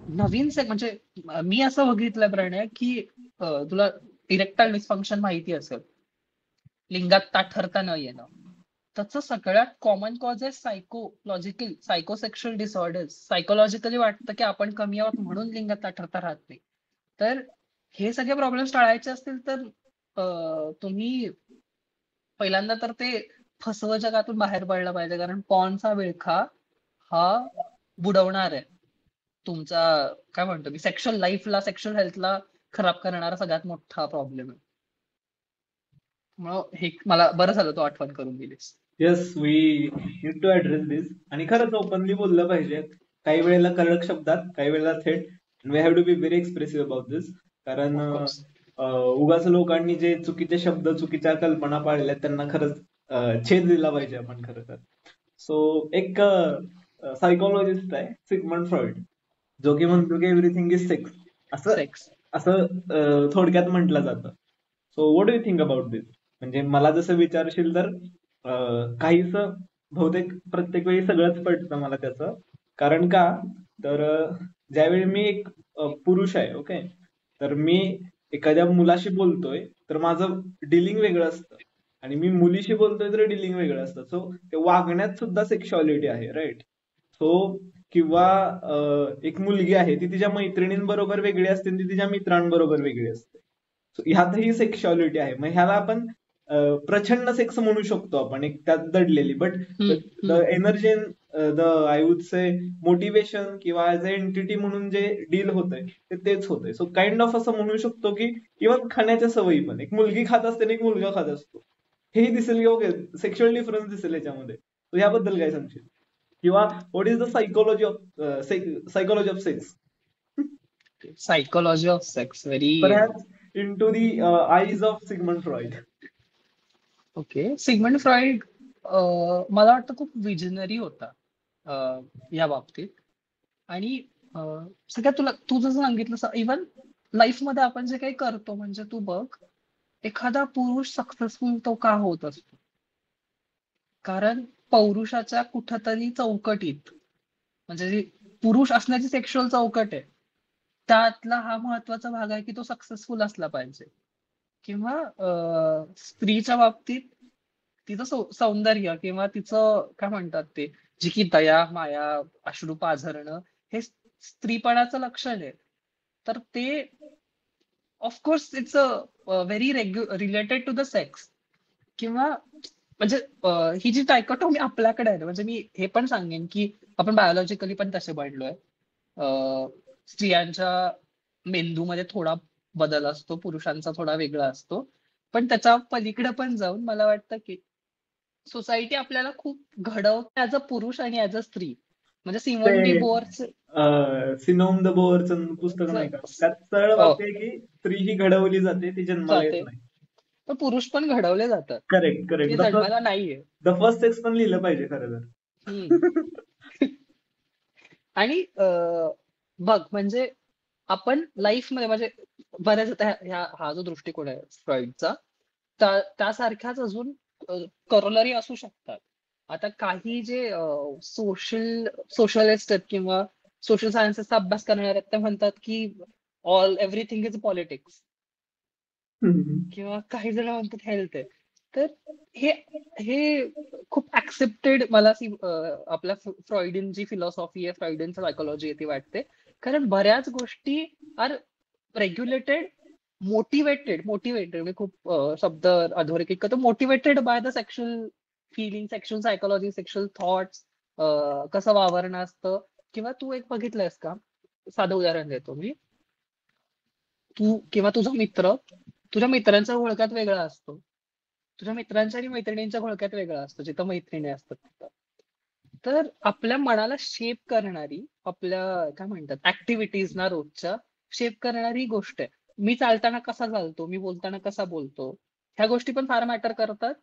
नवीन म्हणजे मी असं बघितलं प्रणय की तुला इरेक्टाईल डिस्फंक्शन माहिती असेल, लिंगात ताठरता न येणं, त्याचं सगळ्यात कॉमन कॉज आहे सायकोलॉजिकल सायकोसेक्शुअल डिसऑर्डर्स. सायकोलॉजिकली वाटतं की आपण कमी आहोत म्हणून लिंगात ताठरता राहत नाही. तर हे सगळे प्रॉब्लेम्स टाळायचे असतील तर तुम्ही पहिल्यांदा तर ते फसवं जगातून बाहेर पडलं पाहिजे, कारण पॉनचा विळखा हा बुडवणार आहे तुमचा, काय म्हणतो मी, सेक्शुअल लाईफला, सेक्शुअल हेल्थला खराब करणारा सगळ्यात मोठा प्रॉब्लेम आहे. मग हे मला बरं झालं तू आठवण करून दिलीस. Yes, we need to address this. आणि खरंच ओपनली बोललं पाहिजे, काही वेळेला कडक शब्दात, काही वेळेला थेट. We have to be very expressive about this. कारण ऑफकोर्स. उगाच लोकांनी जे चुकीचे शब्द, चुकीच्या कल्पना पाळल्या, त्यांना खरंच छेद दिला पाहिजे आपण खरं तर. सो एक सायकोलॉजिस्ट आहे सिगमंड फ्रॉइड, जो की म्हणतो की एव्हरीथिंग इज सेक्स, असं सेक्स. असं थोडक्यात म्हटलं जातं. So what do you think about this? म्हणजे मला जसं विचारशील तर काहीस बहुतेक प्रत्येक वेळी सगळंच पडतं मला त्याचं. कारण का, तर ज्यावेळी मी एक पुरुष आहे, ओके, तर मी एखाद्या मुलाशी बोलतोय तर माझं डिलिंग वेगळं असतं, आणि मी मुलीशी बोलतोय तर डिलिंग वेगळं असतं. सो ते वागण्यात सुद्धा सेक्शुअलिटी आहे, राईट? सो किंवा एक मुलगी आहे, ती तिच्या मैत्रिणींबरोबर वेगळी असते आणि ती तिच्या मित्रांबरोबर वेगळी असते. So ह्यातही सेक्शुअलिटी आहे. मग ह्याला आपण प्रचंड सेक्स म्हणू शकतो आपण, एक त्यात दडलेली. But the energy, the I would say motivation किंवा ऍज अ एंटिटी म्हणून जे डील होतंय ते तेच होतंय. सो काइंड ऑफ असं म्हणू शकतो की इव्हन खाण्याच्या सवयी पण, एक मुलगी खात असते आणि एक मुलगा खात असतो, हेही दिसेल की ओके, सेक्शुअल डिफरन्स दिसेल याच्यामध्ये. So ह्याबद्दल काय सांगशील? किंवा what is the psychology of sex? Psychology of sex, very. Perhaps into the eyes of Sigmund Freud. Okay. Sigmund Freud मला वाटतं खूप विजनरी होता या बाबतीत. आणि सगळ्यात तू जसं सांगितलं, इव्हन लाईफ मध्ये आपण जे काही करतो, म्हणजे तू बघ, एखादा पुरुष सक्सेसफुल तो का होत असतो? कारण पौरुषाच्या कुठंतरी चौकटीत, म्हणजे जी पुरुष असण्याची सेक्शुअल चौकट आहे, त्यातला हा महत्वाचा भाग आहे की तो सक्सेसफुल असला पाहिजे. किंवा स्त्रीच्या बाबतीत तिचं सौंदर्य किंवा तिचं काय म्हणतात ते, जी की दया, माया, अश्रू पाझरणं, हे स्त्रीपणाचं लक्षण आहे. तर ते of course it's a very related to the sex. किंवा म्हणजे ही जी डायकोटोमी आपल्याकडे आहे, म्हणजे मी हे पण सांगेन की आपण बायोलॉजिकली पण तसे बनलोय. स्त्रियांच्या मेंदूमध्ये थोडा बदल असतो, पुरुषांचा थोडा वेगळा असतो. पण त्याच्या पलीकडे पण जाऊन मला वाटतं की सोसायटी आपल्याला खूप घडवते ऍज अ पुरुष आणि ऍज अ स्त्री. म्हणजे ते सिमोन डी बोअरच सिनोम द बोअरचं पुस्तक नाही का, त्यात सरळ वाक्य आहे की स्त्री ही घडवली जाते, ती जन्माला येत जाते, नाही. पण पुरुष पण घडवले जातात, करेक्ट, ते करेक्ट. जन्माला नाहीये. द फर्स्ट सेक्स पण लिहिलं पाहिजे खरं हम्म. तर. आणि बघ, म्हणजे आपण लाईफमध्ये, म्हणजे बऱ्याच आता हा जो दृष्टिकोन आहे फ्रॉइडचा, त्यासारख्याच अजून करोलरी असू शकतात. आता काही जे सोशलिस्ट आहेत किंवा सोशल सायन्सेसचा अभ्यास करणारे आहेत, ते म्हणतात की एव्हरीथिंग इज पॉलिटिक्स. किंवा काही जण म्हणतात हेल्थ आहे. तर हे हे खूप ऍक्सेप्टेड मला आपल्या फ्रॉइडियन जी फिलॉसॉफी आहे, फ्रॉइडियन सायकोलॉजी आहे ती वाटते. कारण बऱ्याच गोष्टी आर रेग्युलेटेड मोटिवेटेड मी खूप शब्द अधोरेखित करतो. Motivated by the sexual feeling, sexual psychology, sexual thoughts, कसं वावरणं असतं. किंवा तू एक बघितलंयस का, साधं उदाहरण देतो मी. तू किंवा तुझा मित्र, तुझ्या मित्रांच्या घोळक्यात वेगळा असतो, तुझ्या मित्रांच्या आणि मैत्रिणींच्या घोळक्यात वेगळा असतो, जिथं मैत्रिणी असतात तिथं. तर आपल्या मनाला शेप करणारी, आपल्या काय म्हणतात ऍक्टिव्हिटीज ना रोजच्या शेप करणारी गोष्ट आहे. मी चालताना कसा चालतो, मी बोलताना कसा बोलतो, ह्या गोष्टी पण फार मॅटर करतात.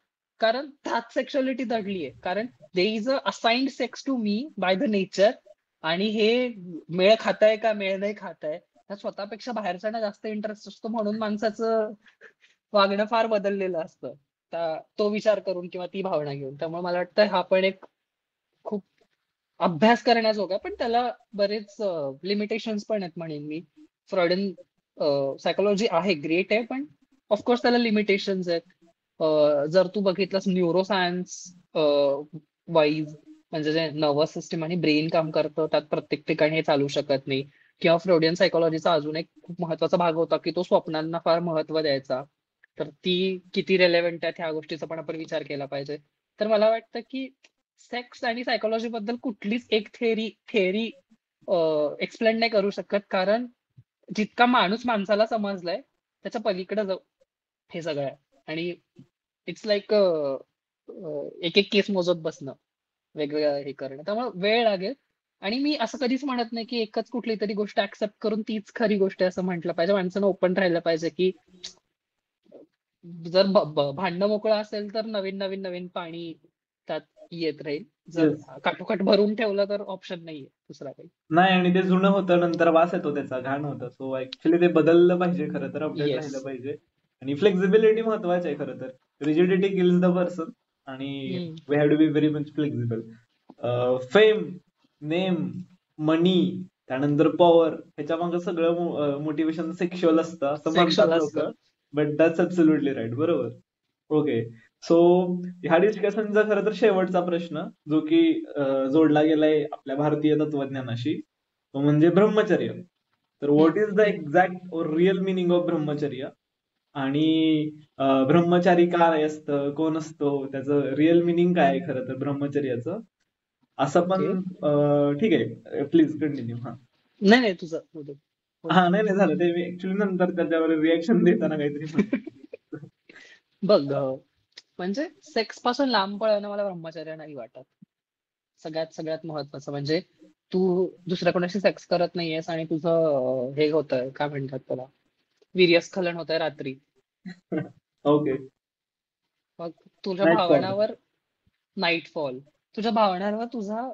कारण त्यात सेक्शुअलिटी दडली आहे. कारण there is a assigned sex to me by the nature. आणि हे मेळ खाताय का मेळ नाही खाताय, ह्या स्वतःपेक्षा बाहेरच्यांना जास्त इंटरेस्ट असतो. म्हणून माणसाचं वागणं फार बदललेलं असतं तो विचार करून किंवा ती भावना घेऊन. त्यामुळे मला वाटतं हा पण एक खूप अभ्यास करण्याजोगा, पण त्याला बरेच लिमिटेशन्स पण आहेत म्हणेन मी. फ्रॉइडन सायकोलॉजी आहे, ग्रेट आहे, पण ऑफकोर्स त्याला लिमिटेशन्स आहेत. जर तू बघितलंस न्यूरोसायन्स वाईज, म्हणजे जे नर्वस सिस्टम आणि ब्रेन काम करतं, त्यात प्रत्येक ठिकाणी हे चालू शकत नाही. किंवा फ्रॉइडियन सायकोलॉजीचा अजून एक खूप महत्वाचा भाग होता की तो स्वप्नांना फार महत्व द्यायचा. तर ती किती रेलेव्हंट आहे ह्या गोष्टीचा पण आपण विचार केला पाहिजे. तर मला वाटतं की सेक्स आणि सायकोलॉजी बद्दल कुठलीच एक थेअरी एक्सप्लेन नाही करू शकत. कारण जितका माणूस माणसाला समजलाय त्याच्या पलीकडे हे सगळं आहे. आणि इट्स लाईक एक एक केस मोजत बसणं, वेगवेगळं हे करणं. त्यामुळे वेळ लागेल. आणि मी असं कधीच म्हणत नाही की एकच कुठली तरी गोष्ट ऍक्सेप्ट करून तीच खरी गोष्ट आहे असं म्हटलं पाहिजे. माणसानं ओपन राहिलं पाहिजे की जर भांडणं मोकळं असेल तर नवीन नवीन नवीन पाणी त्यात येत राहील. जर येस. काठोकाठ भरून ठेवलं तर ऑप्शन नाहीये दुसरा काही. नाही, आणि ते जुनं होतं, नंतर वास येतो त्याचा, घाण होतं. सो ऍक्च्युली ते बदललं पाहिजे, खरं तर अपडेट येस. राहिलं पाहिजे. आणि फ्लेक्झिबिलिटी महत्वाची आहे खरं तर. रिजिडिटी किल्स द पर्सन, आणि we have to be very much flexible. Fame, name, money, त्यानंतर पॉवर, ह्याच्या मागे सगळं मोटिवेशन सेक्शुअल असतं असं सेक्शुअल म्हणतात लोक. असतं. But that's absolutely right. बरोबर. ओके. सो ह्या डिस्कशनचा खरं तर शेवटचा प्रश्न, जो की जोडला गेलाय आपल्या भारतीय तत्वज्ञानाशी, तो म्हणजे ब्रह्मचर्य. तर हम्म. व्हॉट इज द एक्झॅक्ट और रिअल मिनिंग ऑफ ब्रह्मचर्य? आणि ब्रह्मचारी काय असतं, कोण असतो, त्याचं रिअल मिनिंग काय आहे खरं तर ब्रह्मचर्याचं, असं ओके. पण ठीक आहे. Please continue. हा. नाही नाही, तुझं बोल. हा, नाही नाही, झालं ते. मी ऍक्च्युली नंतर त्याच्यावर रिॲक्शन देताना काहीतरी म्हणतो. बघ, म्हणजे सेक्स पासून लांब पळणं मला ब्रह्मचर्य नाही वाटत. सगळ्यात सगळ्यात महत्वाचं म्हणजे तू दुसऱ्या कोणाशी सेक्स करत नाहीयेस आणि तुझं हे होतंय, काय म्हणतात त्याला, वीर्यस्खलन होतंय रात्री. ओके. मग तुझ्या नाईट फॉल. भावनावर नाईटफॉल, तुझ्या भावनांवर तुझा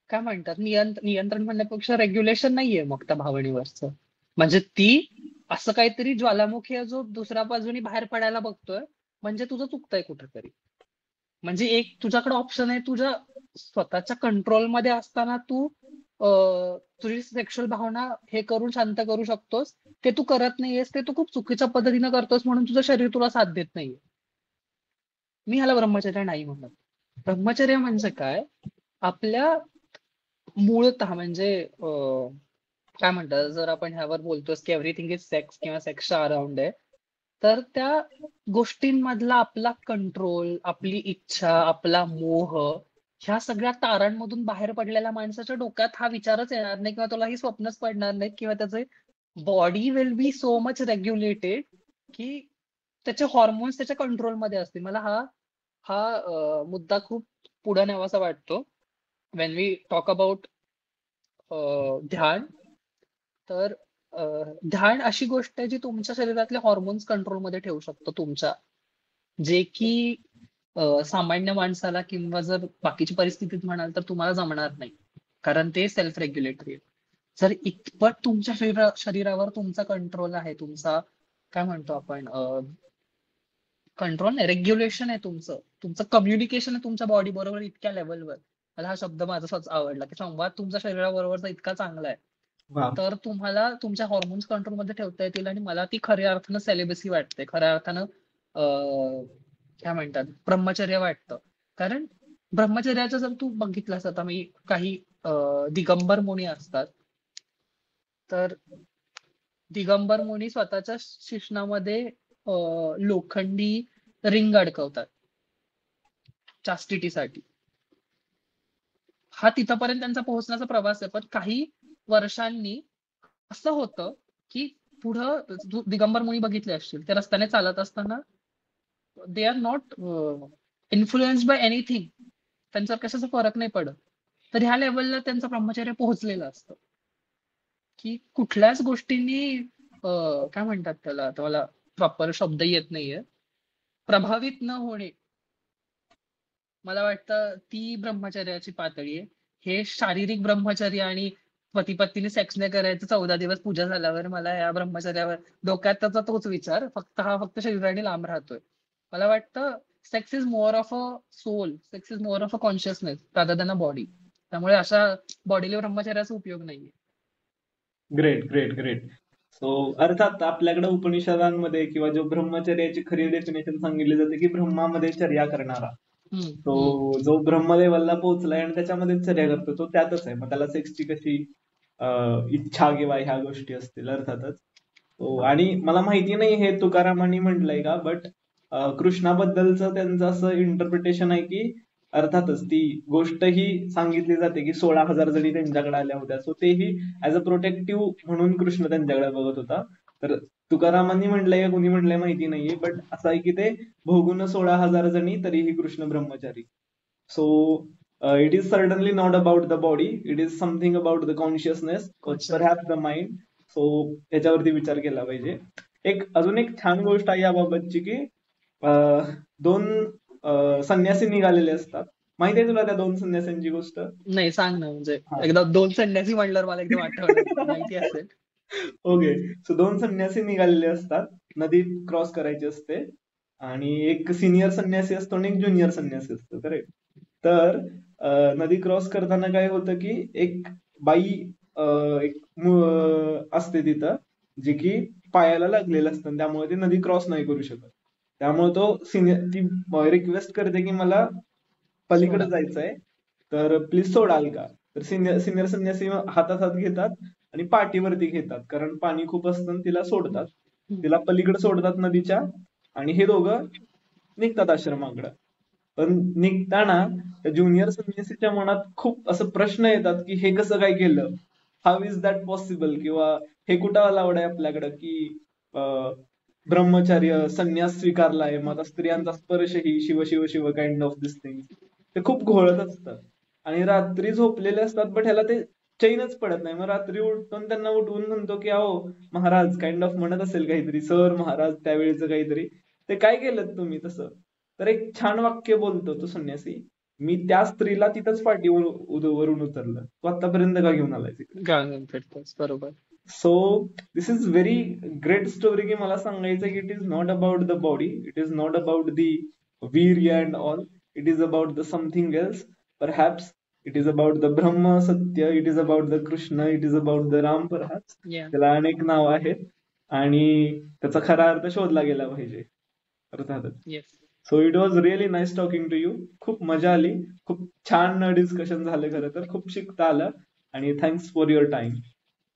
काय म्हणतात नियंत्रण म्हणण्यापेक्षा रेग्युलेशन नाहीये मग त्या भावनेवरचं. म्हणजे ती असं काहीतरी ज्वालामुखी आहे जो दुसऱ्या बाजूनी बाहेर पडायला बघतोय. म्हणजे तुझं चुकतंय कुठेतरी. म्हणजे एक तुझ्याकडे ऑप्शन आहे, तुझ्या स्वतःच्या कंट्रोलमध्ये असताना तू तुझी सेक्शुअल भावना हे करून शांत करू शकतोस. ते तू करत नाहीयेस, ते तू खूप चुकीच्या पद्धतीनं करतोस म्हणून तुझं शरीर तुला साथ देत नाहीये. मी ह्याला ब्रह्मचर्य नाही म्हणत. ब्रह्मचर्य म्हणजे काय, आपल्या मूळतः म्हणजे काय म्हणतात, जर आपण ह्यावर बोलतोस की एव्हरीथिंग इज सेक्स किंवा सेक्सच्या अराउंड आहे, तर त्या गोष्टींमधला आपला कंट्रोल, आपली इच्छा, आपला मोह, ह्या सगळ्या तारांमधून बाहेर पडलेल्या माणसाच्या डोक्यात हा विचारच येणार नाही किंवा तुला ही स्वप्नच पडणार नाहीत किंवा त्याचे body will be so much regulated की त्याचे हॉर्मोन्स त्याच्या कंट्रोलमध्ये असतील. मला हा हा मुद्दा खूप पुढे न्यावासा वाटतो वेन वी टॉक अबाउट ध्यान. तर ध्यान अशी गोष्ट आहे जी तुमच्या शरीरातले हॉर्मोन्स कंट्रोलमध्ये ठेवू शकतो तुमच्या, जे की सामान्य माणसाला किंवा जर बाकीची परिस्थितीत म्हणाल तर तुम्हाला जमणार नाही. कारण ते सेल्फ रेग्युलेटरी आहे. जर इतपत तुमच्या शरीरावर तुमचा कंट्रोल आहे, तुमचा काय म्हणतो आपण, कंट्रोल नाही, रेग्युलेशन आहे तुमचं, तुमचं कम्युनिकेशन आहे तुमच्या बॉडी बरोबर इतक्या लेवलवर. मला हा शब्द माझा स्वतः आवडला की संवाद तुमच्या शरीराबरोबरचा इतका चांगला आहे, वा. तर तुम्हाला तुमच्या हॉर्मोन्स कंट्रोलमध्ये ठेवता येतील. आणि मला ती खऱ्या अर्थानं सेलिबसी वाटते, खऱ्या अर्थानं काय म्हणतात ब्रह्मचर्य वाटतं. कारण ब्रह्मचर्याचं जर तू बघितलंस, आता मी काही दिगंबर मुनी असतात, तर दिगंबर मुनी स्वतःच्या शिश्नामध्ये लोखंडी रिंग अडकवतात चास्टिटीसाठी. हा तिथपर्यंत त्यांचा पोहोचण्याचा प्रवास आहे. पण काही वर्षांनी असं होतं की पुढं दिगंबर मुनी बघितले असतील, त्या रस्त्याने चालत असताना they are not influenced by anything, त्यांच्यावर कशाचा फरक नाही पडत. तर ह्या लेवलला त्यांचं ब्रह्मचर्य पोहोचलेलं असतं की कुठल्याच गोष्टींनी काय म्हणतात त्याला, आता मला प्रॉपर शब्द येत नाहीये, प्रभावित न होणे. मला वाटतं ती ब्रह्मचर्याची पातळी आहे. हे शारीरिक ब्रह्मचर्य आणि पती पत्नीने सेक्स नाही करायचं 14 दिवस पूजा झाल्यावर मला या ब्रह्मचर्यावर डोक्यात त्याचा तोच विचार, फक्त शरीराने लांब राहतोय. मला वाटतं sex is more of a soul, sex is more of a consciousness rather than a body. त्यामुळे अशा बॉडीला ब्रह्मचर्याचा उपयोग नाहीये. Great great great. सो अर्थात आपल्याकडे उपनिषदांमध्ये किंवा जो ब्रह्मचर्याची खरी डेफिनेशन सांगितली जाते की ब्रह्मामध्ये चर्या करणारा, हम्म, तो हम्म. जो ब्रह्मदेवाला पोहोचलाय आणि त्याच्यामध्ये चर्या करतो तो त्यातच आहे. मग त्याला सेक्सची कशी इच्छा किंवा ह्या गोष्टी असतील अर्थातच. आणि मला माहिती नाही हे तुकारामांनी म्हटलंय का, बट कृष्णाबद्दलचं त्यांचं असं इंटरप्रिटेशन आहे की अर्थातच ती गोष्ट ही सांगितली जाते की 16,000 जणी त्यांच्याकडे आल्या होत्या. सो तेही ऍज अ प्रोटेक्टिव्ह म्हणून कृष्ण त्यांच्याकडे बघत होता. तर तुकारामांनी म्हटलंय का कुणी म्हटलंय माहिती नाहीये, बट असं आहे की ते भोगून 16,000 जणी तरीही कृष्ण ब्रह्मचारी. So it is certainly not about the body, it is something about the consciousness, perhaps the mind. So याच्यावरती विचार केला पाहिजे. अजून एक छान गोष्ट आहे याबाबतची की दोन संन्यासी निघालेले असतात. माहिती आहे तुला त्या दोन संन्यासींची गोष्ट? नाही, सांग ना. म्हणजे हा. एकदा दोन संन्यासी म्हणल्यावर मला एकदम आठवलं, माहिती असेल. ओके. सो दोन संन्यासी निघालेले असतात, नदी क्रॉस करायची असते आणि एक सिनियर संन्यासी असतो आणि एक ज्युनियर संन्यासी असतो, करेक्ट? तर नदी क्रॉस करताना काय होतं की एक बाई असते तिथं, जी की पायाला लागलेलं असतं, त्यामुळे ती नदी क्रॉस नाही करू शकत. त्यामुळे तो सिनियर ती रिक्वेस्ट करते की मला पलीकडे सोडा. जायचंय, तर प्लीज सोडाल का? तर सिनियर सिनियर संन्यासी हातात हात घेतात आणि पाठीवरती घेतात, कारण पाणी खूप असतं आणि तिला सोडतात. तिला पलीकडे सोडतात नदीच्या आणि हे दोघं निघतात आश्रमाकडं. पण निघताना त्या ज्युनियर संन्यासीच्या मनात खूप असं प्रश्न येतात की हे कसं काय केलं, हाऊ इज दॅट पॉसिबल, किंवा हे कुठं अलाउड आहे आपल्याकडं की ब्रह्मचर्य संन्यास स्वीकारलाय, मग आता स्त्रियांचा स्पर्श ही Shiva Shiva Shiva kind of this thing. ते खूप घोळत असतात आणि रात्री झोपलेले असतात, बट ह्याला ते चैनच पडत नाही. मग रात्री उठून त्यांना उठवून म्हणतो की अहो महाराज, काइंड ऑफ म्हणत असेल काहीतरी, सर महाराज त्यावेळेचं काहीतरी, ते काय केलं तुम्ही तसं? तर एक छान वाक्य बोलतो तो संन्यासी, मी त्या स्त्रीला तिथंच पाठीवर वरून उतरलं, तू आतापर्यंत का घेऊन आलाय तिकडे? गाणं भेटतोस, बरोबर. So this is very great story की मला सांगायचं की it is not about the body, it is not about the वीर्य and all, it is about the something else. Perhaps it is about the ब्रह्म सत्य, it is about the Krishna, it is about the Ram. Perhaps yeah. त्याला अनेक नाव आहेत आणि त्याचा खरा अर्थ शोधला गेला पाहिजे अर्थातच. Yes. So it was really nice talking to you. खूप मजा आली, खूप छान डिस्कशन झालं, खरं तर खूप शिकता आलं आणि थँक्स फॉर युअर टाइम.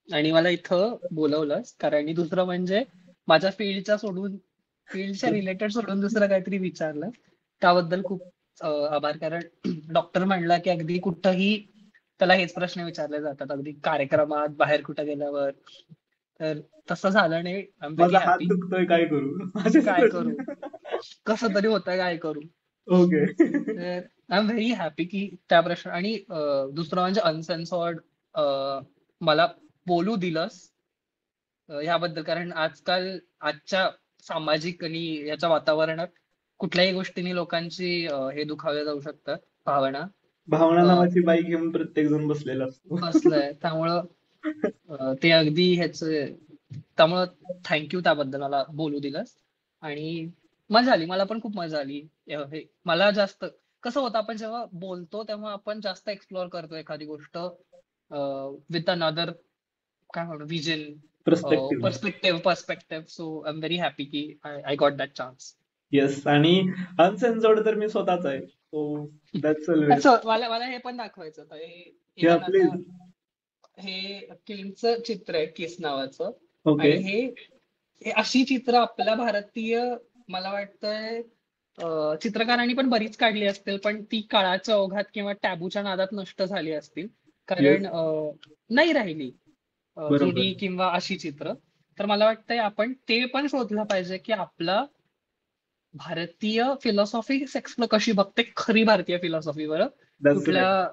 आणि मला इथं बोलवलंस कारण दुसरं म्हणजे माझ्या फील्डच्या रिलेटेड सोडून दुसरं काहीतरी विचारलं, त्याबद्दल खूप आभार. कारण डॉक्टर म्हणला की अगदी कुठंही त्याला हेच प्रश्न विचारले जातात, अगदी कार्यक्रमात बाहेर कुठं गेल्यावर. तर तसं झालं नाही. आय एम व्हेरी माझा हात हॅपी. दुखतोय, काय करू? असेच काय करू, प्रश्न. कसं तरी होतंय, काय करू. ओके. तर आय एम व्हेरी हॅपी की त्या प्रश्न. आणि दुसरं म्हणजे अनसेन्सॉर्ड मला बोलू दिलंस ह्याबद्दल. कारण आजच्या सामाजिक आणि याच्या वातावरणात कुठल्याही गोष्टीने लोकांची हे दुखावल्या जाऊ शकतात, भावना. भावना अ, नावाची बाई घेऊन प्रत्येक जण बसलेला असतो. बसलंय त्यामुळं ते अगदी त्यामुळं थँक्यू त्याबद्दल मला बोलू दिलंस. आणि मजा आली, मला पण खूप मजा आली. मला जास्त कसं होतं, आपण जेव्हा बोलतो तेव्हा आपण जास्त एक्सप्लोअर करतो एखादी गोष्ट विथ अनदर, काय म्हणू, vision, perspective. Perspective. So I am very happy की I got that chance. Yes, आणि अनसेन्सर्ड तर मी स्वतःच आहे. So that's always. अच्छा, मला मला हे पण दाखवायचं होतं. या इव्हन आता प्लीज. हे किंगचं चित्र आहे, किस नावाचं. ओके. आणि हे हे अशी चित्र आपल्या भारतीय, मला वाटतंय चित्रकारांनी पण बरीच काढली असतील, पण ती काळाच्या ओघात किंवा टॅबूच्या नादात नष्ट झाली असतील. येस. कारण नाही राहिली बरोबर. जुनी किंवा अशी चित्र. तर मला वाटतंय आपण ते पण शोधलं पाहिजे की आपला भारतीय फिलॉसॉफी एक्सप्लोर कशी बघते, खरी भारतीय फिलॉसॉफी बरं, दॅट्स कुठल्या राईट.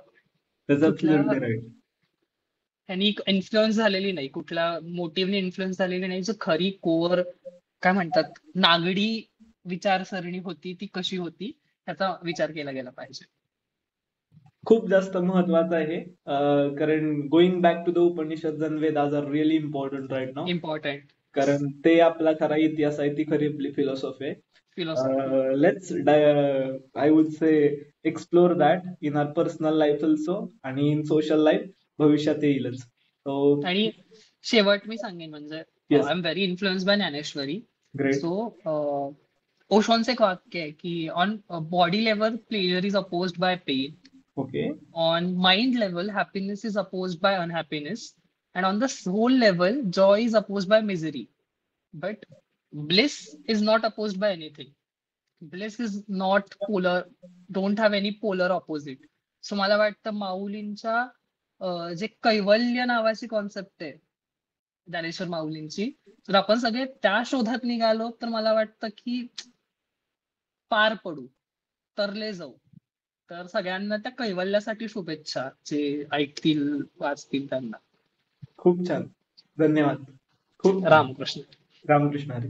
दॅट्स कुठल्या ॲब्सोल्युटली राईट. ह्यांनी इन्फ्लुअन्स झालेली नाही, कुठल्या मोटिव्हने इन्फ्लुअन्स झालेली नाही, जो खरी कोर काय म्हणतात नागडी विचारसरणी होती ती कशी होती त्याचा विचार केला गेला पाहिजे. खूप जास्त महत्वाचं आहे कारण going back to the Upanishad and Vedas are really important right now. Important कारण ते आपला खरा इतिहास आहे, ती खरी आपली फिलॉसॉफी आहे. Philosophy. Let's I would say explore that in our personal life also आणि इन सोशल लाईफ भविष्यात येईलच. सो आणि शेवट मी सांगेन म्हणजे yes. I am very influence by Dnyaneshwari. Great. So ओशॉनचं एक वाक्य आहे की on body level pleasure is opposed by pain, okay. on mind level happiness is opposed by unhappiness, and on the soul level joy is opposed by misery, but bliss is not opposed by anything. Bliss is not polar, don't have any polar opposite. So मला वाटतं माऊलींच्या जे कैवल्य नावाची concept आहे ज्ञानेश्वर माऊलींची, जर आपण सगळे त्या शोधात निघालो तर मला वाटतं की पार पडू, तरले जाऊ. तर सगळ्यांना त्या कैवल्यासाठी शुभेच्छा, जे ऐकतील वाचतील त्यांना. खूप छान. धन्यवाद. खूप छान. रामकृष्ण. रामकृष्ण हरी.